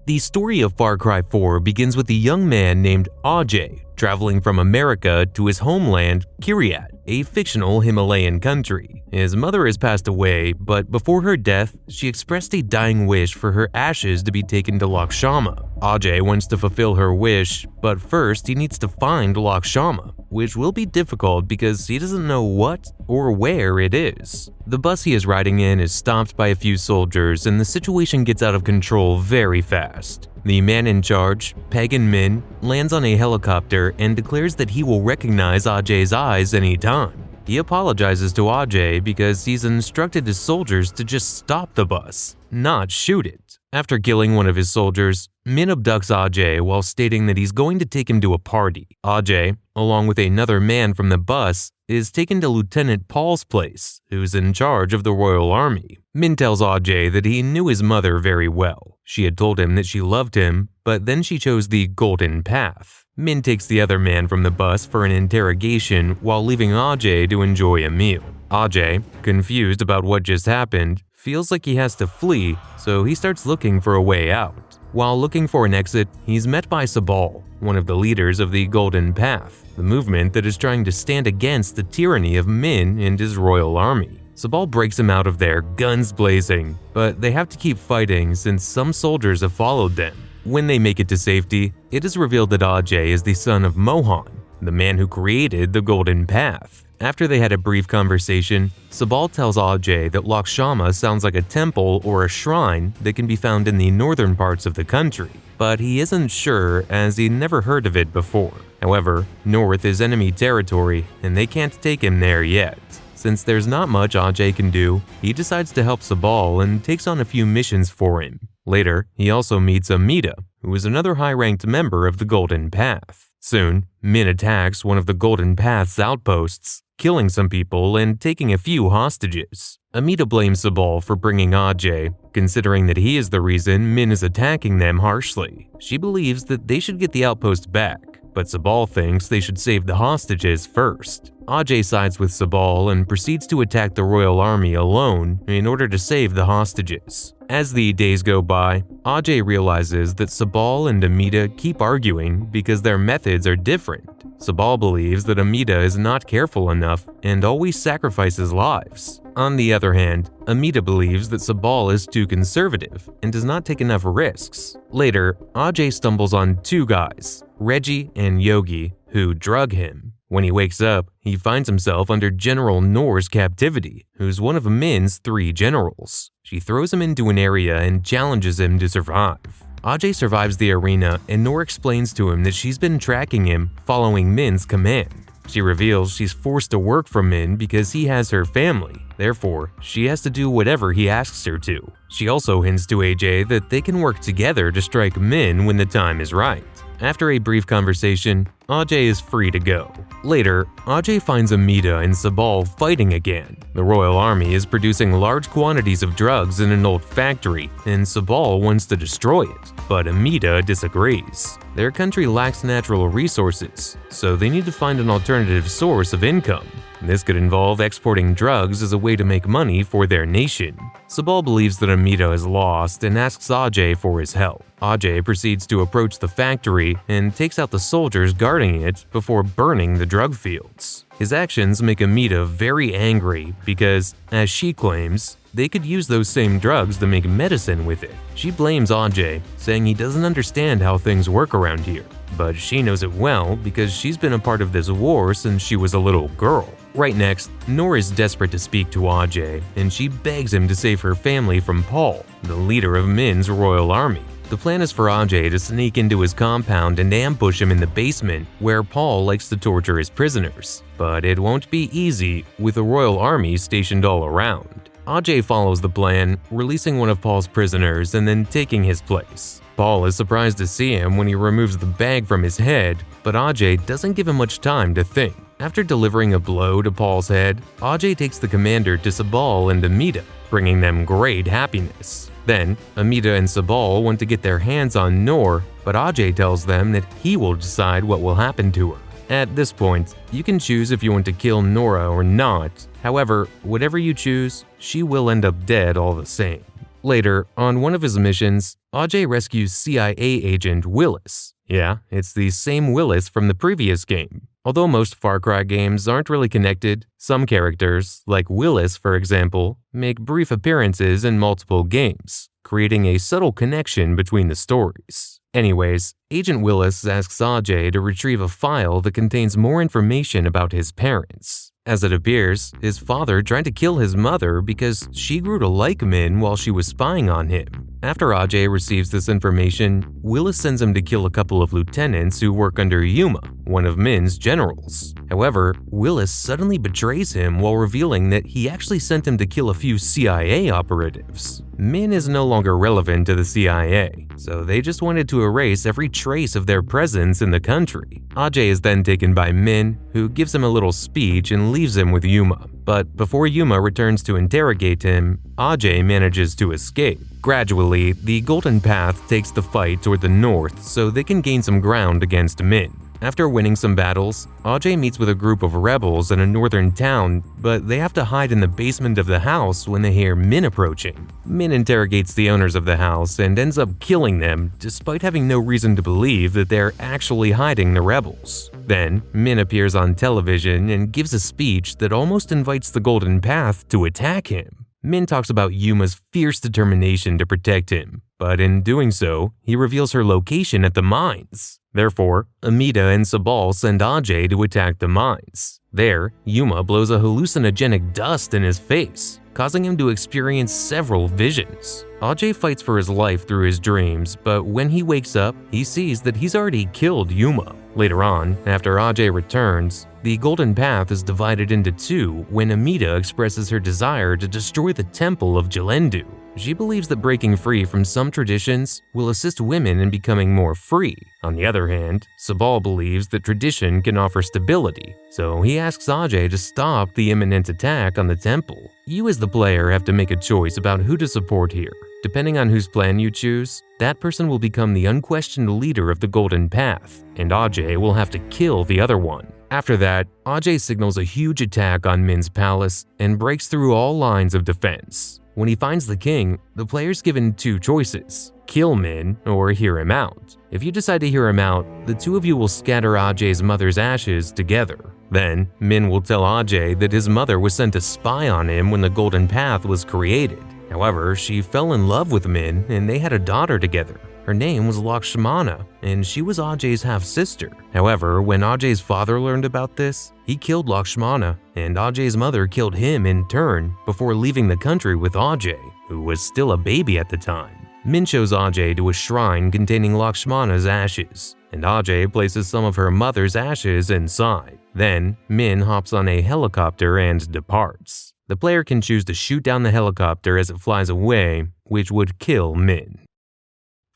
The story of Far Cry 4 begins with a young man named Ajay traveling from America to his homeland, Kiryat, a fictional Himalayan country. His mother has passed away, but before her death, she expressed a dying wish for her ashes to be taken to Lakshama. Ajay wants to fulfill her wish, but first he needs to find Lakshama, which will be difficult because he doesn't know what or where it is. The bus he is riding in is stopped by a few soldiers and the situation gets out of control very fast. The man in charge, Pagan Min, lands on a helicopter and declares that he will recognize Ajay's eyes anytime. He apologizes to Ajay because he's instructed his soldiers to just stop the bus, not shoot it. After killing one of his soldiers, Min abducts Ajay while stating that he's going to take him to a party. Ajay, along with another man from the bus, is taken to Lieutenant Paul's place, who's in charge of the Royal Army. Min tells Ajay that he knew his mother very well. She had told him that she loved him, but then she chose the Golden Path. Min takes the other man from the bus for an interrogation while leaving Ajay to enjoy a meal. Ajay, confused about what just happened, feels like he has to flee, so he starts looking for a way out. While looking for an exit, he's met by Sabal, one of the leaders of the Golden Path, the movement that is trying to stand against the tyranny of Min and his royal army. Sabal breaks him out of there, guns blazing, but they have to keep fighting since some soldiers have followed them. When they make it to safety, it is revealed that Ajay is the son of Mohan, the man who created the Golden Path. After they had a brief conversation, Sabal tells Ajay that Lakshama sounds like a temple or a shrine that can be found in the northern parts of the country, but he isn't sure as he'd never heard of it before. However, north is enemy territory and they can't take him there yet. Since there's not much Ajay can do, he decides to help Sabal and takes on a few missions for him. Later, he also meets Amita, who is another high-ranked member of the Golden Path. Soon, Min attacks one of the Golden Path's outposts, killing some people and taking a few hostages. Amita blames Sabal for bringing Ajay, considering that he is the reason Min is attacking them harshly. She believes that they should get the outpost back, but Sabal thinks they should save the hostages first. Ajay sides with Sabal and proceeds to attack the royal army alone in order to save the hostages. As the days go by, Ajay realizes that Sabal and Amita keep arguing because their methods are different. Sabal believes that Amita is not careful enough and always sacrifices lives. On the other hand, Amita believes that Sabal is too conservative and does not take enough risks. Later, Ajay stumbles on two guys, Reggie and Yogi, who drug him. When he wakes up, he finds himself under General Noor's captivity, who's one of Min's 3 generals. She throws him into an area and challenges him to survive. Ajay survives the arena, and Noor explains to him that she's been tracking him, following Min's command. She reveals she's forced to work for Min because he has her family. Therefore, she has to do whatever he asks her to. She also hints to AJ that they can work together to strike Min when the time is right. After a brief conversation, Ajay is free to go. Later, Ajay finds Amita and Sabal fighting again. The royal army is producing large quantities of drugs in an old factory, and Sabal wants to destroy it, but Amita disagrees. Their country lacks natural resources, so they need to find an alternative source of income. This could involve exporting drugs as a way to make money for their nation. Sabal believes that Amita is lost and asks Ajay for his help. Ajay proceeds to approach the factory and takes out the soldiers guarding it before burning the drug fields. His actions make Amita very angry because, as she claims, they could use those same drugs to make medicine with it. She blames Ajay, saying he doesn't understand how things work around here. But she knows it well because she's been a part of this war since she was a little girl. Right next, Noor is desperate to speak to Ajay, and she begs him to save her family from Paul, the leader of Min's royal army. The plan is for Ajay to sneak into his compound and ambush him in the basement, where Paul likes to torture his prisoners. But it won't be easy, with a royal army stationed all around. Ajay follows the plan, releasing one of Paul's prisoners and then taking his place. Paul is surprised to see him when he removes the bag from his head, but Ajay doesn't give him much time to think. After delivering a blow to Paul's head, Ajay takes the commander to Sabal and Amita, bringing them great happiness. Then, Amita and Sabal want to get their hands on Noor, but Ajay tells them that he will decide what will happen to her. At this point, you can choose if you want to kill Nora or not. However, whatever you choose, she will end up dead all the same. Later, on one of his missions, Ajay rescues CIA agent Willis. Yeah, it's the same Willis from the previous game. Although most Far Cry games aren't really connected, some characters, like Willis for example, make brief appearances in multiple games, creating a subtle connection between the stories. Anyways, Agent Willis asks Ajay to retrieve a file that contains more information about his parents. As it appears, his father tried to kill his mother because she grew to like Min while she was spying on him. After Ajay receives this information, Willis sends him to kill a couple of lieutenants who work under Yuma, one of Min's generals. However, Willis suddenly betrays him while revealing that he actually sent him to kill a few CIA operatives. Min is no longer relevant to the CIA, so they just wanted to erase every trace of their presence in the country. Ajay is then taken by Min, who gives him a little speech and leaves him with Yuma. But before Yuma returns to interrogate him, Ajay manages to escape. Gradually, the Golden Path takes the fight toward the north so they can gain some ground against Min. After winning some battles, Ajay meets with a group of rebels in a northern town, but they have to hide in the basement of the house when they hear Min approaching. Min interrogates the owners of the house and ends up killing them, despite having no reason to believe that they're actually hiding the rebels. Then, Min appears on television and gives a speech that almost invites the Golden Path to attack him. Min talks about Yuma's fierce determination to protect him, but in doing so, he reveals her location at the mines. Therefore, Amita and Sabal send Ajay to attack the mines. There, Yuma blows a hallucinogenic dust in his face, causing him to experience several visions. Ajay fights for his life through his dreams, but when he wakes up, he sees that he's already killed Yuma. Later on, after Ajay returns, the Golden Path is divided into two when Amita expresses her desire to destroy the Temple of Jalendu. She believes that breaking free from some traditions will assist women in becoming more free. On the other hand, Sabal believes that tradition can offer stability, so he asks Ajay to stop the imminent attack on the temple. You as the player have to make a choice about who to support here. Depending on whose plan you choose, that person will become the unquestioned leader of the Golden Path, and Ajay will have to kill the other one. After that, Ajay signals a huge attack on Min's palace and breaks through all lines of defense. When he finds the king, the player's given two choices: kill Min or hear him out. If you decide to hear him out, the two of you will scatter Ajay's mother's ashes together. Then, Min will tell Ajay that his mother was sent to spy on him when the Golden Path was created. However, she fell in love with Min and they had a daughter together. Her name was Lakshmana, and she was Ajay's half-sister. However, when Ajay's father learned about this, he killed Lakshmana, and Ajay's mother killed him in turn before leaving the country with Ajay, who was still a baby at the time. Min shows Ajay to a shrine containing Lakshmana's ashes, and Ajay places some of her mother's ashes inside. Then, Min hops on a helicopter and departs. The player can choose to shoot down the helicopter as it flies away, which would kill Min.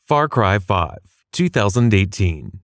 Far Cry 5, 2018.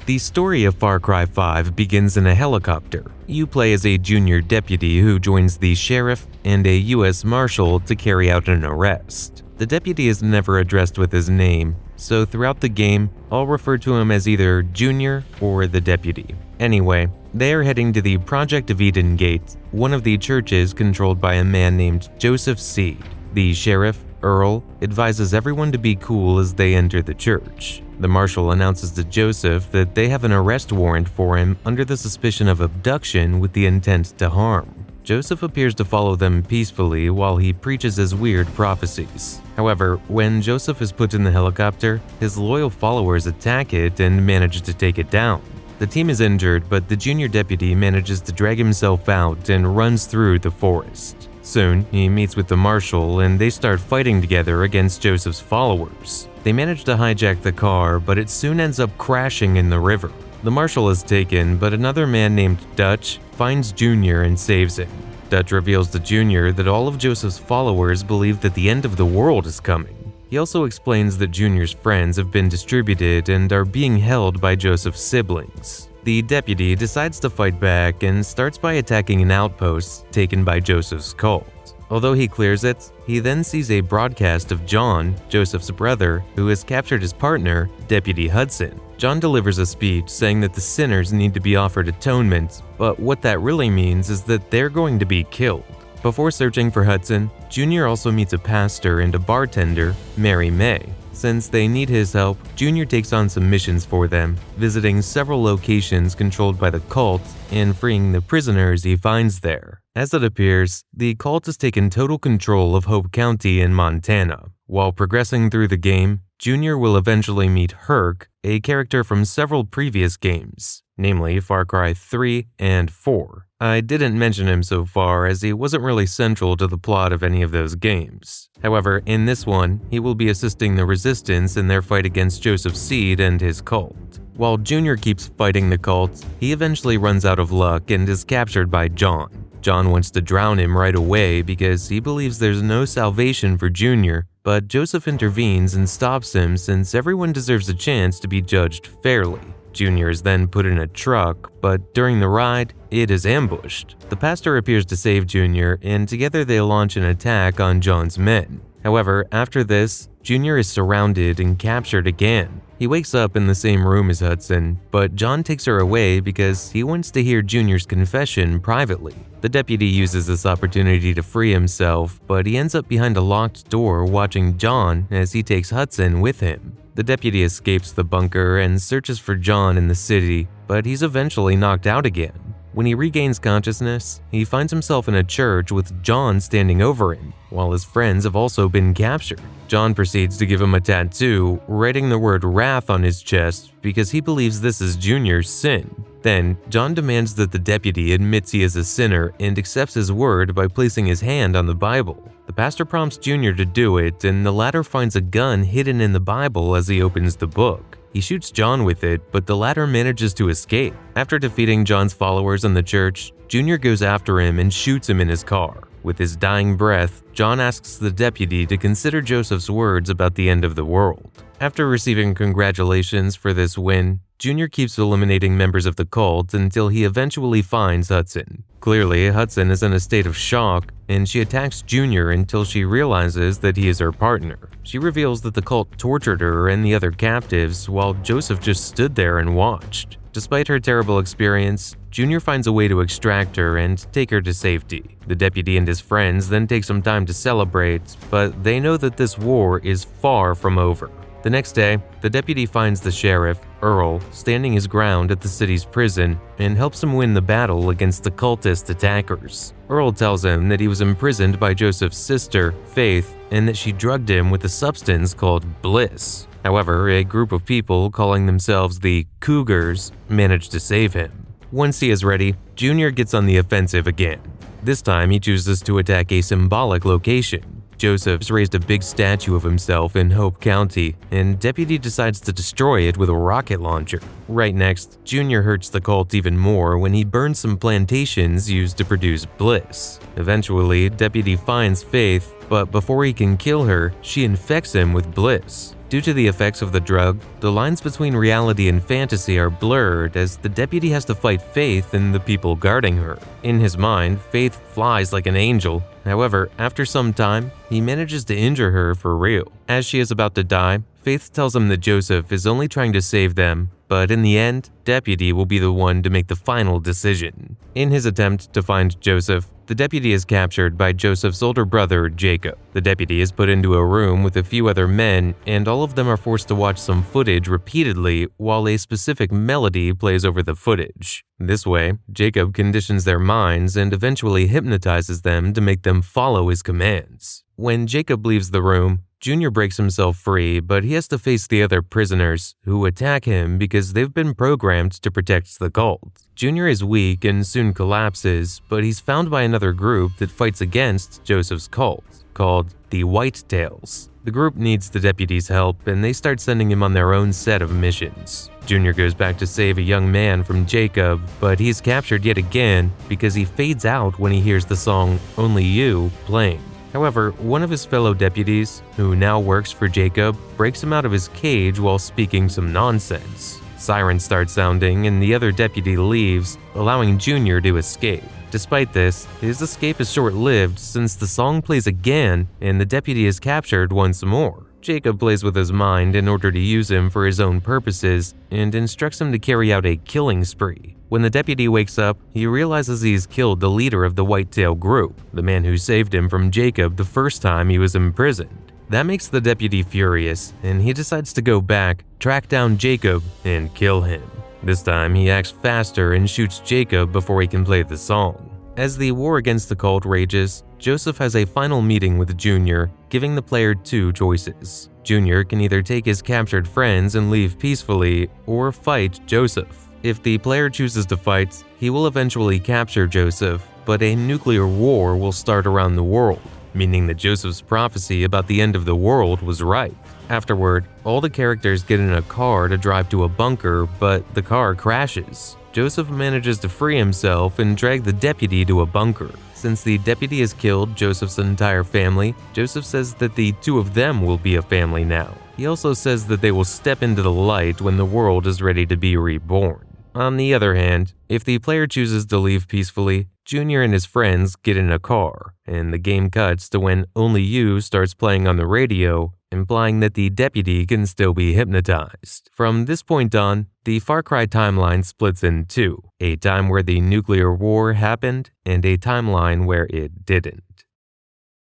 The story of Far Cry 5 begins in a helicopter. You play as a junior deputy who joins the sheriff and a U.S. Marshal to carry out an arrest. The deputy is never addressed with his name, so throughout the game, I'll refer to him as either Junior or the deputy. Anyway, they are heading to the Project of Eden Gate, one of the churches controlled by a man named Joseph Seed. The sheriff, Earl, advises everyone to be cool as they enter the church. The marshal announces to Joseph that they have an arrest warrant for him under the suspicion of abduction with the intent to harm. Joseph appears to follow them peacefully while he preaches his weird prophecies. However, when Joseph is put in the helicopter, his loyal followers attack it and manage to take it down. The team is injured, but the junior deputy manages to drag himself out and runs through the forest. Soon, he meets with the marshal and they start fighting together against Joseph's followers. They manage to hijack the car, but it soon ends up crashing in the river. The marshal is taken, but another man named Dutch finds Junior and saves him. Dutch reveals to Junior that all of Joseph's followers believe that the end of the world is coming. He also explains that Junior's friends have been distributed and are being held by Joseph's siblings. The deputy decides to fight back and starts by attacking an outpost taken by Joseph's cult. Although he clears it, he then sees a broadcast of John, Joseph's brother, who has captured his partner, Deputy Hudson. John delivers a speech saying that the sinners need to be offered atonement, but what that really means is that they're going to be killed. Before searching for Hudson, Junior also meets a pastor and a bartender, Mary May. Since they need his help, Junior takes on some missions for them, visiting several locations controlled by the cult and freeing the prisoners he finds there. As it appears, the cult has taken total control of Hope County in Montana. While progressing through the game, Junior will eventually meet Herc, a character from several previous games, namely Far Cry 3 and 4. I didn't mention him so far as he wasn't really central to the plot of any of those games. However, in this one, he will be assisting the Resistance in their fight against Joseph Seed and his cult. While Junior keeps fighting the cult, he eventually runs out of luck and is captured by John. John wants to drown him right away because he believes there's no salvation for Junior, but Joseph intervenes and stops him since everyone deserves a chance to be judged fairly. Junior is then put in a truck, but during the ride, it is ambushed. The pastor appears to save Junior, and together they launch an attack on John's men. However, after this, Junior is surrounded and captured again. He wakes up in the same room as Hudson, but John takes her away because he wants to hear Junior's confession privately. The deputy uses this opportunity to free himself, but he ends up behind a locked door watching John as he takes Hudson with him. The deputy escapes the bunker and searches for John in the city, but he's eventually knocked out again. When he regains consciousness, he finds himself in a church with John standing over him, while his friends have also been captured. John proceeds to give him a tattoo, writing the word wrath on his chest because he believes this is Junior's sin. Then, John demands that the deputy admits he is a sinner and accepts his word by placing his hand on the Bible. The pastor prompts Junior to do it, and the latter finds a gun hidden in the Bible as he opens the book. He shoots John with it, but the latter manages to escape. After defeating John's followers in the church, Junior goes after him and shoots him in his car. With his dying breath, John asks the deputy to consider Joseph's words about the end of the world. After receiving congratulations for this win, Junior keeps eliminating members of the cult until he eventually finds Hudson. Clearly, Hudson is in a state of shock, and she attacks Junior until she realizes that he is her partner. She reveals that the cult tortured her and the other captives while Joseph just stood there and watched. Despite her terrible experience, Junior finds a way to extract her and take her to safety. The deputy and his friends then take some time to celebrate, but they know that this war is far from over. The next day, the deputy finds the sheriff, Earl, standing his ground at the city's prison and helps him win the battle against the cultist attackers. Earl tells him that he was imprisoned by Joseph's sister, Faith, and that she drugged him with a substance called bliss. However, a group of people calling themselves the Cougars managed to save him. Once he is ready, Junior gets on the offensive again. This time, he chooses to attack a symbolic location. Joseph's raised a big statue of himself in Hope County, and Deputy decides to destroy it with a rocket launcher. Right next, Junior hurts the cult even more when he burns some plantations used to produce bliss. Eventually, Deputy finds Faith, but before he can kill her, she infects him with bliss. Due to the effects of the drug, the lines between reality and fantasy are blurred as the deputy has to fight Faith and the people guarding her. In his mind, Faith flies like an angel. However, after some time, he manages to injure her for real. As she is about to die, Faith tells him that Joseph is only trying to save them, but in the end, Deputy will be the one to make the final decision. In his attempt to find Joseph, the deputy is captured by Joseph's older brother, Jacob. The deputy is put into a room with a few other men, and all of them are forced to watch some footage repeatedly while a specific melody plays over the footage. This way, Jacob conditions their minds and eventually hypnotizes them to make them follow his commands. When Jacob leaves the room, Junior breaks himself free, but he has to face the other prisoners, who attack him because they've been programmed to protect the cult. Junior is weak and soon collapses, but he's found by another group that fights against Joseph's cult, called the Whitetails. The group needs the deputy's help, and they start sending him on their own set of missions. Junior goes back to save a young man from Jacob, but he's captured yet again because he fades out when he hears the song Only You playing. However, one of his fellow deputies, who now works for Jacob, breaks him out of his cage while speaking some nonsense. Sirens start sounding and the other deputy leaves, allowing Junior to escape. Despite this, his escape is short-lived since the song plays again and the deputy is captured once more. Jacob plays with his mind in order to use him for his own purposes and instructs him to carry out a killing spree. When the deputy wakes up, he realizes he's killed the leader of the Whitetail group, the man who saved him from Jacob the first time he was imprisoned. That makes the deputy furious, and he decides to go back, track down Jacob, and kill him. This time, he acts faster and shoots Jacob before he can play the song. As the war against the cult rages, Joseph has a final meeting with Junior, giving the player two choices. Junior can either take his captured friends and leave peacefully, or fight Joseph. If the player chooses to fight, he will eventually capture Joseph, but a nuclear war will start around the world, meaning that Joseph's prophecy about the end of the world was right. Afterward, all the characters get in a car to drive to a bunker, but the car crashes. Joseph manages to free himself and drag the deputy to a bunker. Since the deputy has killed Joseph's entire family, Joseph says that the two of them will be a family now. He also says that they will step into the light when the world is ready to be reborn. On the other hand, if the player chooses to leave peacefully, Junior and his friends get in a car, and the game cuts to when Only You starts playing on the radio, implying that the deputy can still be hypnotized. From this point on, the Far Cry timeline splits in two, a time where the nuclear war happened and a timeline where it didn't.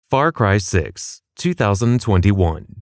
Far Cry 6, 2021.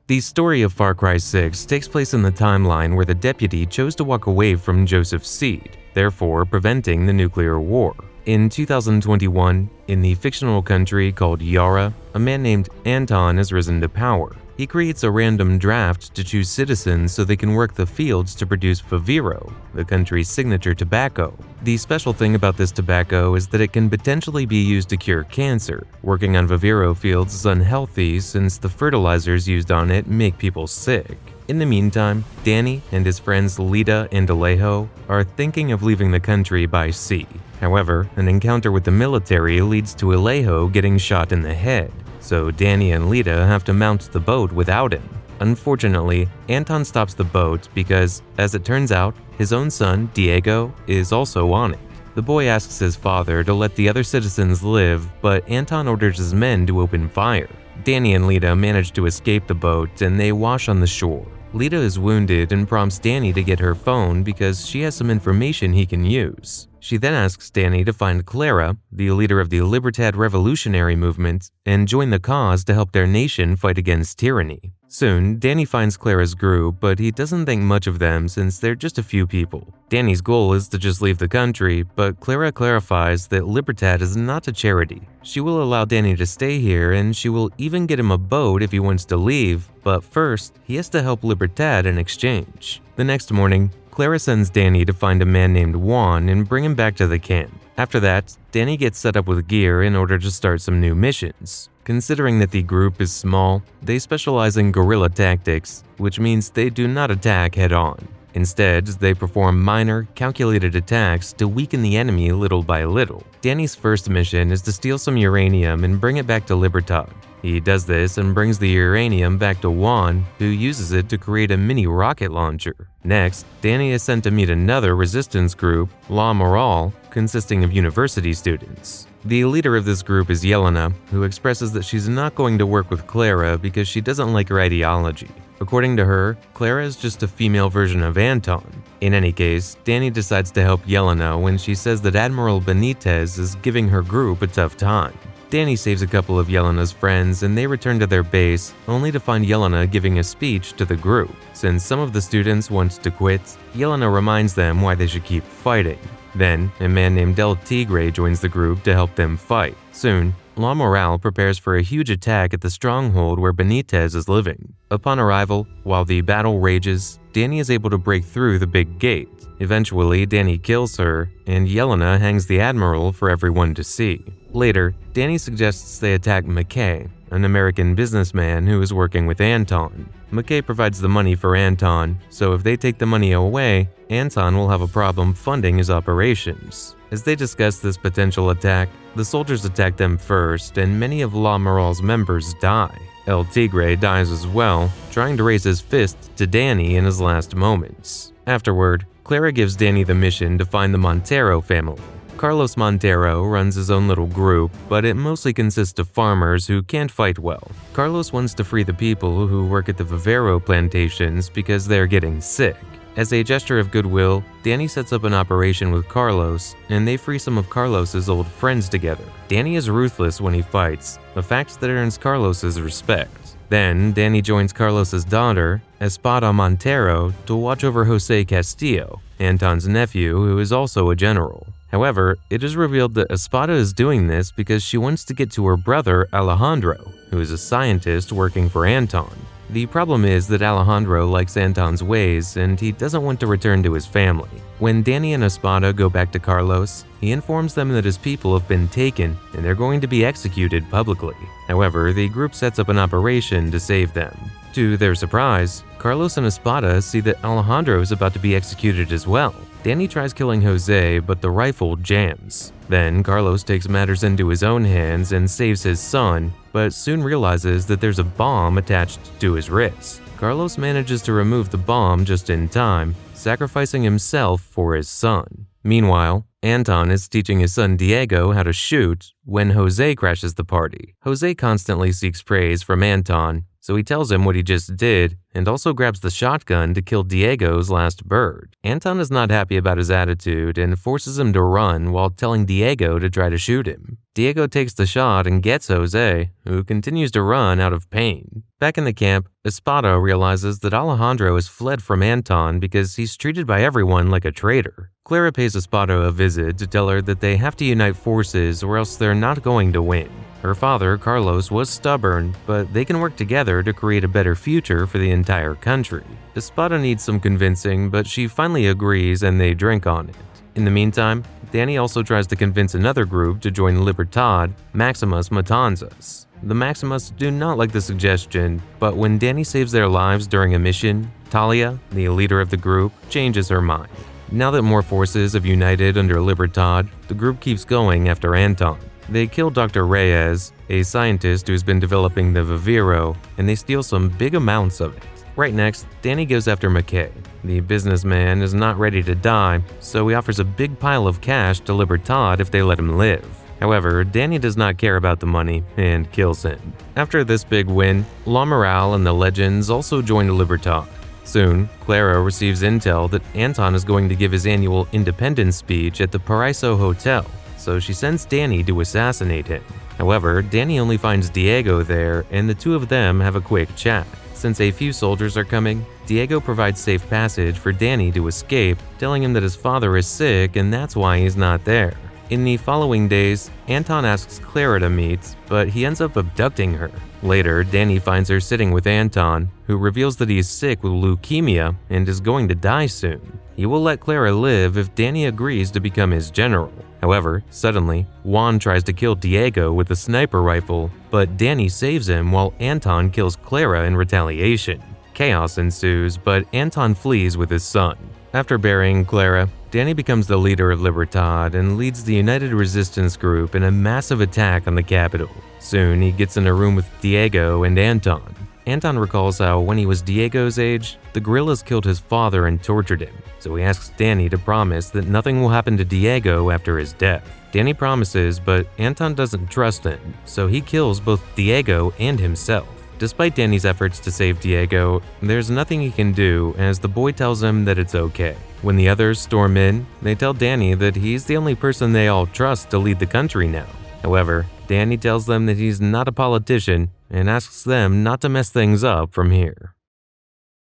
The story of Far Cry 6 takes place in the timeline where the deputy chose to walk away from Joseph's seed, therefore preventing the nuclear war. In 2021, in the fictional country called Yara, a man named Anton has risen to power. He creates a random draft to choose citizens so they can work the fields to produce Viviro, the country's signature tobacco. The special thing about this tobacco is that it can potentially be used to cure cancer. Working on Viviro fields is unhealthy since the fertilizers used on it make people sick. In the meantime, Danny and his friends Lita and Alejo are thinking of leaving the country by sea. However, an encounter with the military leads to Alejo getting shot in the head, so Danny and Lita have to mount the boat without him. Unfortunately, Anton stops the boat because, as it turns out, his own son, Diego, is also on it. The boy asks his father to let the other citizens live, but Anton orders his men to open fire. Danny and Lita manage to escape the boat and they wash on the shore. Lita is wounded and prompts Danny to get her phone because she has some information he can use. She then asks Danny to find Clara, the leader of the Libertad revolutionary movement, and join the cause to help their nation fight against tyranny. Soon, Danny finds Clara's group, but he doesn't think much of them since they're just a few people. Danny's goal is to just leave the country, but Clara clarifies that Libertad is not a charity. She will allow Danny to stay here, and she will even get him a boat if he wants to leave, but first, he has to help Libertad in exchange. The next morning, Clara sends Danny to find a man named Juan and bring him back to the camp. After that, Danny gets set up with gear in order to start some new missions. Considering that the group is small, they specialize in guerrilla tactics, which means they do not attack head-on. Instead, they perform minor, calculated attacks to weaken the enemy little by little. Danny's first mission is to steal some uranium and bring it back to Libertad. He does this and brings the uranium back to Juan, who uses it to create a mini rocket launcher. Next, Danny is sent to meet another resistance group, La Moral, consisting of university students. The leader of this group is Yelena, who expresses that she's not going to work with Clara because she doesn't like her ideology. According to her, Clara is just a female version of Anton. In any case, Danny decides to help Yelena when she says that Admiral Benitez is giving her group a tough time. Danny saves a couple of Yelena's friends and they return to their base, only to find Yelena giving a speech to the group. Since some of the students want to quit, Yelena reminds them why they should keep fighting. Then, a man named El Tigre joins the group to help them fight. Soon, La Moral prepares for a huge attack at the stronghold where Benitez is living. Upon arrival, while the battle rages, Danny is able to break through the big gate. Eventually, Danny kills her, and Yelena hangs the Admiral for everyone to see. Later, Danny suggests they attack McKay, an American businessman who is working with Anton. McKay provides the money for Anton, so if they take the money away, Anton will have a problem funding his operations. As they discuss this potential attack, the soldiers attack them first, and many of La Moral's members die. El Tigre dies as well, trying to raise his fist to Danny in his last moments. Afterward, Clara gives Danny the mission to find the Montero family. Carlos Montero runs his own little group, but it mostly consists of farmers who can't fight well. Carlos wants to free the people who work at the Vivero plantations because they're getting sick. As a gesture of goodwill, Danny sets up an operation with Carlos, and they free some of Carlos's old friends together. Danny is ruthless when he fights, a fact that earns Carlos's respect. Then, Danny joins Carlos's daughter, Espada Montero, to watch over Jose Castillo, Anton's nephew who is also a general. However, it is revealed that Espada is doing this because she wants to get to her brother Alejandro, who is a scientist working for Anton. The problem is that Alejandro likes Anton's ways and he doesn't want to return to his family. When Danny and Espada go back to Carlos, he informs them that his people have been taken and they're going to be executed publicly. However, the group sets up an operation to save them. To their surprise, Carlos and Espada see that Alejandro is about to be executed as well. Danny tries killing Jose, but the rifle jams. Then Carlos takes matters into his own hands and saves his son, but soon realizes that there's a bomb attached to his wrist. Carlos manages to remove the bomb just in time, sacrificing himself for his son. Meanwhile, Anton is teaching his son Diego how to shoot when Jose crashes the party. Jose constantly seeks praise from Anton, so he tells him what he just did and also grabs the shotgun to kill Diego's last bird. Anton is not happy about his attitude and forces him to run while telling Diego to try to shoot him. Diego takes the shot and gets Jose, who continues to run out of pain. Back in the camp, Espada realizes that Alejandro has fled from Anton because he's treated by everyone like a traitor. Clara pays Espada a visit to tell her that they have to unite forces or else they're not going to win. Her father, Carlos, was stubborn, but they can work together to create a better future for the entire country. Espada needs some convincing, but she finally agrees and they drink on it. In the meantime, Danny also tries to convince another group to join Libertad, Maximus Matanzas. The Maximus do not like the suggestion, but when Danny saves their lives during a mission, Talia, the leader of the group, changes her mind. Now that more forces have united under Libertad, the group keeps going after Anton. They kill Dr. Reyes, a scientist who's been developing the Vivero, and they steal some big amounts of it. Right next, Danny goes after McKay. The businessman is not ready to die, so he offers a big pile of cash to Libertad if they let him live. However, Danny does not care about the money and kills him. After this big win, La Moral and the Legends also join Libertad. Soon, Clara receives intel that Anton is going to give his annual independence speech at the Paraiso Hotel, so she sends Danny to assassinate him. However, Danny only finds Diego there, and the two of them have a quick chat. Since a few soldiers are coming, Diego provides safe passage for Danny to escape, telling him that his father is sick and that's why he's not there. In the following days, Anton asks Clara to meet, but he ends up abducting her. Later, Danny finds her sitting with Anton, who reveals that he is sick with leukemia and is going to die soon. He will let Clara live if Danny agrees to become his general. However, suddenly, Juan tries to kill Diego with a sniper rifle, but Danny saves him while Anton kills Clara in retaliation. Chaos ensues, but Anton flees with his son. After burying Clara, Danny becomes the leader of Libertad and leads the United Resistance Group in a massive attack on the capital. Soon, he gets in a room with Diego and Anton. Anton recalls how, when he was Diego's age, the guerrillas killed his father and tortured him, so he asks Danny to promise that nothing will happen to Diego after his death. Danny promises, but Anton doesn't trust him, so he kills both Diego and himself. Despite Danny's efforts to save Diego, there's nothing he can do as the boy tells him that it's okay. When the others storm in, they tell Danny that he's the only person they all trust to lead the country now. However, Danny tells them that he's not a politician and asks them not to mess things up from here.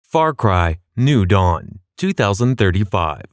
Far Cry New Dawn 2035.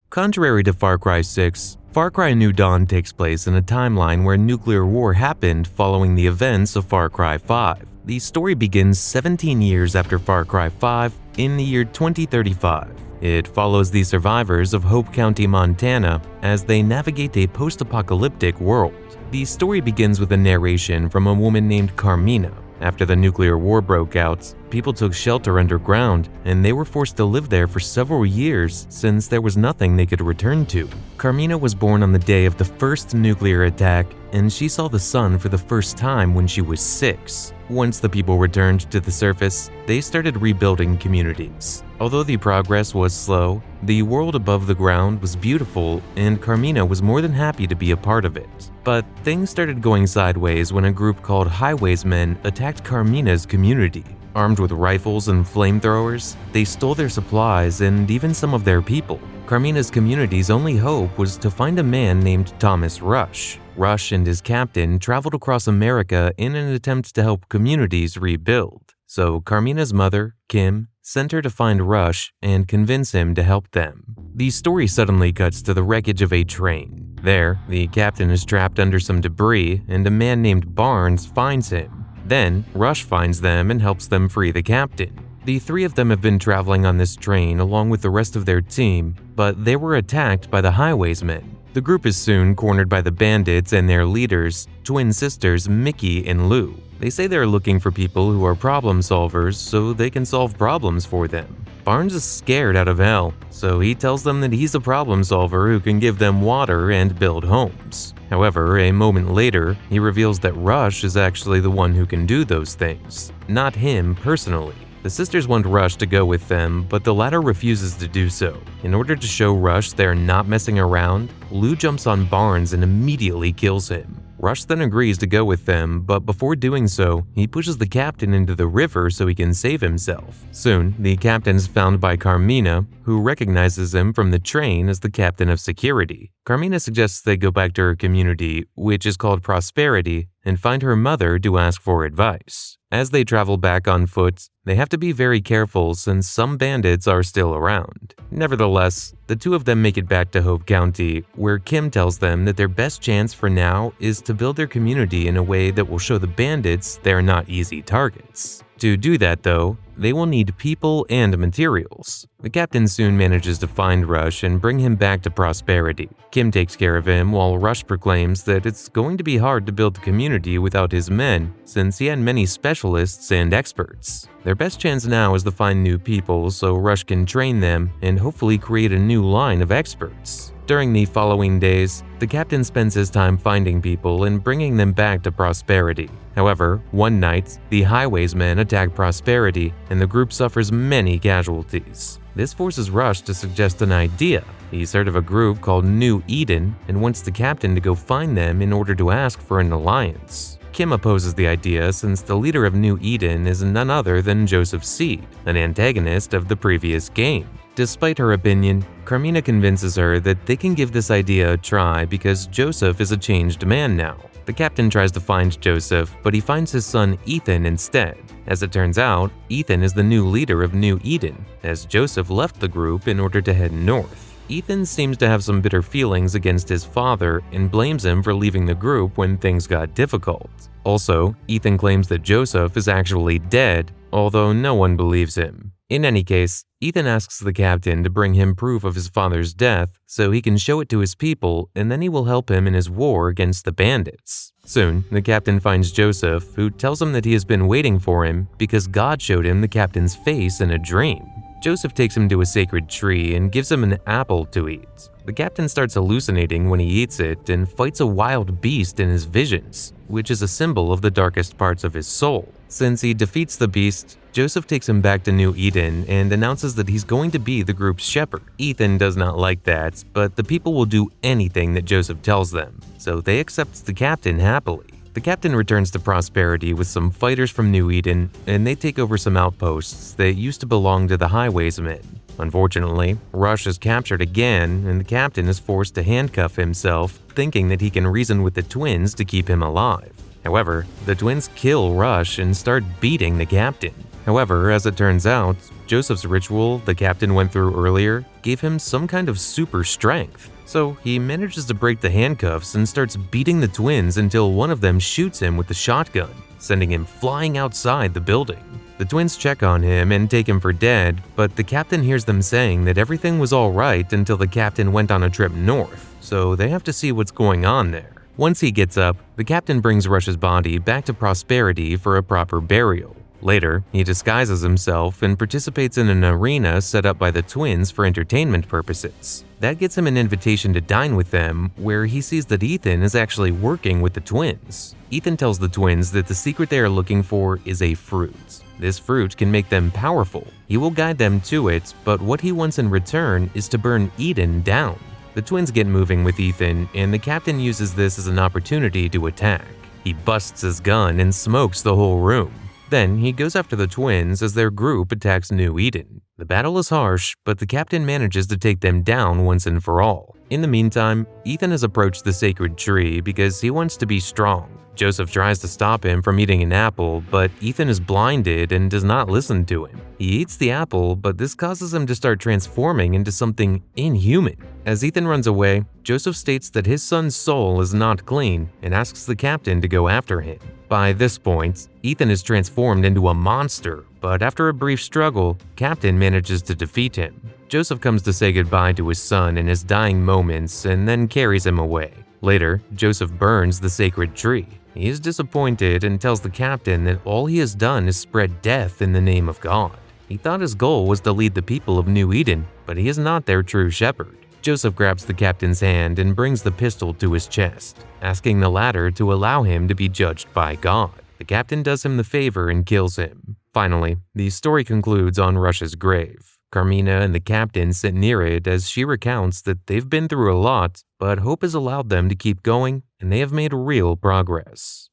Contrary to Far Cry 6, Far Cry New Dawn takes place in a timeline where nuclear war happened following the events of Far Cry 5. The story begins 17 years after Far Cry 5 in the year 2035. It follows the survivors of Hope County, Montana, as they navigate a post-apocalyptic world. The story begins with a narration from a woman named Carmina. After the nuclear war broke out, people took shelter underground, and they were forced to live there for several years since there was nothing they could return to. Carmina was born on the day of the first nuclear attack, and she saw the sun for the first time when she was 6. Once the people returned to the surface, they started rebuilding communities. Although the progress was slow, the world above the ground was beautiful, and Carmina was more than happy to be a part of it. But things started going sideways when a group called Highwaysmen attacked Carmina's community. Armed with rifles and flamethrowers, they stole their supplies and even some of their people. Carmina's community's only hope was to find a man named Thomas Rush. Rush and his captain traveled across America in an attempt to help communities rebuild. So Carmina's mother, Kim, sent her to find Rush and convince him to help them. The story suddenly cuts to the wreckage of a train. There, the captain is trapped under some debris and a man named Barnes finds him. Then, Rush finds them and helps them free the captain. The three of them have been traveling on this train along with the rest of their team, but they were attacked by the Highwaysmen. The group is soon cornered by the bandits and their leaders, twin sisters Mickey and Lou. They say they're looking for people who are problem solvers so they can solve problems for them. Barnes is scared out of hell, so he tells them that he's a problem solver who can give them water and build homes. However, a moment later, he reveals that Rush is actually the one who can do those things, not him personally. The sisters want Rush to go with them, but the latter refuses to do so. In order to show Rush they're not messing around, Lou jumps on Barnes and immediately kills him. Rush then agrees to go with them, but before doing so, he pushes the captain into the river so he can save himself. Soon, the captain's found by Carmina, who recognizes him from the train as the captain of security. Carmina suggests they go back to her community, which is called Prosperity, and find her mother to ask for advice. As they travel back on foot, they have to be very careful since some bandits are still around. Nevertheless, the two of them make it back to Hope County, where Kim tells them that their best chance for now is to build their community in a way that will show the bandits they're not easy targets. To do that, though, they will need people and materials. The captain soon manages to find Rush and bring him back to Prosperity. Kim takes care of him while Rush proclaims that it's going to be hard to build a community without his men, since he had many specialists and experts. Their best chance now is to find new people so Rush can train them and hopefully create a new line of experts. During the following days, the captain spends his time finding people and bringing them back to Prosperity. However, one night, the Highwaysmen attack Prosperity and the group suffers many casualties. This forces Rush to suggest an idea. He's heard of a group called New Eden and wants the captain to go find them in order to ask for an alliance. Kim opposes the idea since the leader of New Eden is none other than Joseph Seed, an antagonist of the previous game. Despite her opinion, Carmina convinces her that they can give this idea a try because Joseph is a changed man now. The captain tries to find Joseph, but he finds his son Ethan instead. As it turns out, Ethan is the new leader of New Eden, as Joseph left the group in order to head north. Ethan seems to have some bitter feelings against his father and blames him for leaving the group when things got difficult. Also, Ethan claims that Joseph is actually dead, although no one believes him. In any case, Ethan asks the captain to bring him proof of his father's death so he can show it to his people, and then he will help him in his war against the bandits. Soon, the captain finds Joseph, who tells him that he has been waiting for him because God showed him the captain's face in a dream. Joseph takes him to a sacred tree and gives him an apple to eat. The captain starts hallucinating when he eats it and fights a wild beast in his visions, which is a symbol of the darkest parts of his soul. Since he defeats the beast, Joseph takes him back to New Eden and announces that he's going to be the group's shepherd. Ethan does not like that, but the people will do anything that Joseph tells them, so they accept the captain happily. The captain returns to Prosperity with some fighters from New Eden, and they take over some outposts that used to belong to the Highwaysmen. Unfortunately, Rush is captured again, and the captain is forced to handcuff himself, thinking that he can reason with the twins to keep him alive. However, the twins kill Rush and start beating the captain. However, as it turns out, Joseph's ritual the captain went through earlier gave him some kind of super strength. So he manages to break the handcuffs and starts beating the twins until one of them shoots him with the shotgun, sending him flying outside the building. The twins check on him and take him for dead, but the captain hears them saying that everything was all right until the captain went on a trip north, so they have to see what's going on there. Once he gets up, the captain brings Rush's body back to Prosperity for a proper burial. Later, he disguises himself and participates in an arena set up by the twins for entertainment purposes. That gets him an invitation to dine with them, where he sees that Ethan is actually working with the twins. Ethan tells the twins that the secret they are looking for is a fruit. This fruit can make them powerful. He will guide them to it, but what he wants in return is to burn Eden down. The twins get moving with Ethan, and the captain uses this as an opportunity to attack. He busts his gun and smokes the whole room. Then he goes after the twins as their group attacks New Eden. The battle is harsh, but the captain manages to take them down once and for all. In the meantime, Ethan has approached the sacred tree because he wants to be strong. Joseph tries to stop him from eating an apple, but Ethan is blinded and does not listen to him. He eats the apple, but this causes him to start transforming into something inhuman. As Ethan runs away, Joseph states that his son's soul is not clean and asks the captain to go after him. By this point, Ethan is transformed into a monster, but after a brief struggle, Captain manages to defeat him. Joseph comes to say goodbye to his son in his dying moments and then carries him away. Later, Joseph burns the sacred tree. He is disappointed and tells the captain that all he has done is spread death in the name of God. He thought his goal was to lead the people of New Eden, but he is not their true shepherd. Joseph grabs the captain's hand and brings the pistol to his chest, asking the latter to allow him to be judged by God. The captain does him the favor and kills him. Finally, the story concludes on Rush's grave. Carmina and the captain sit near it as she recounts that they've been through a lot, but hope has allowed them to keep going and they have made real progress.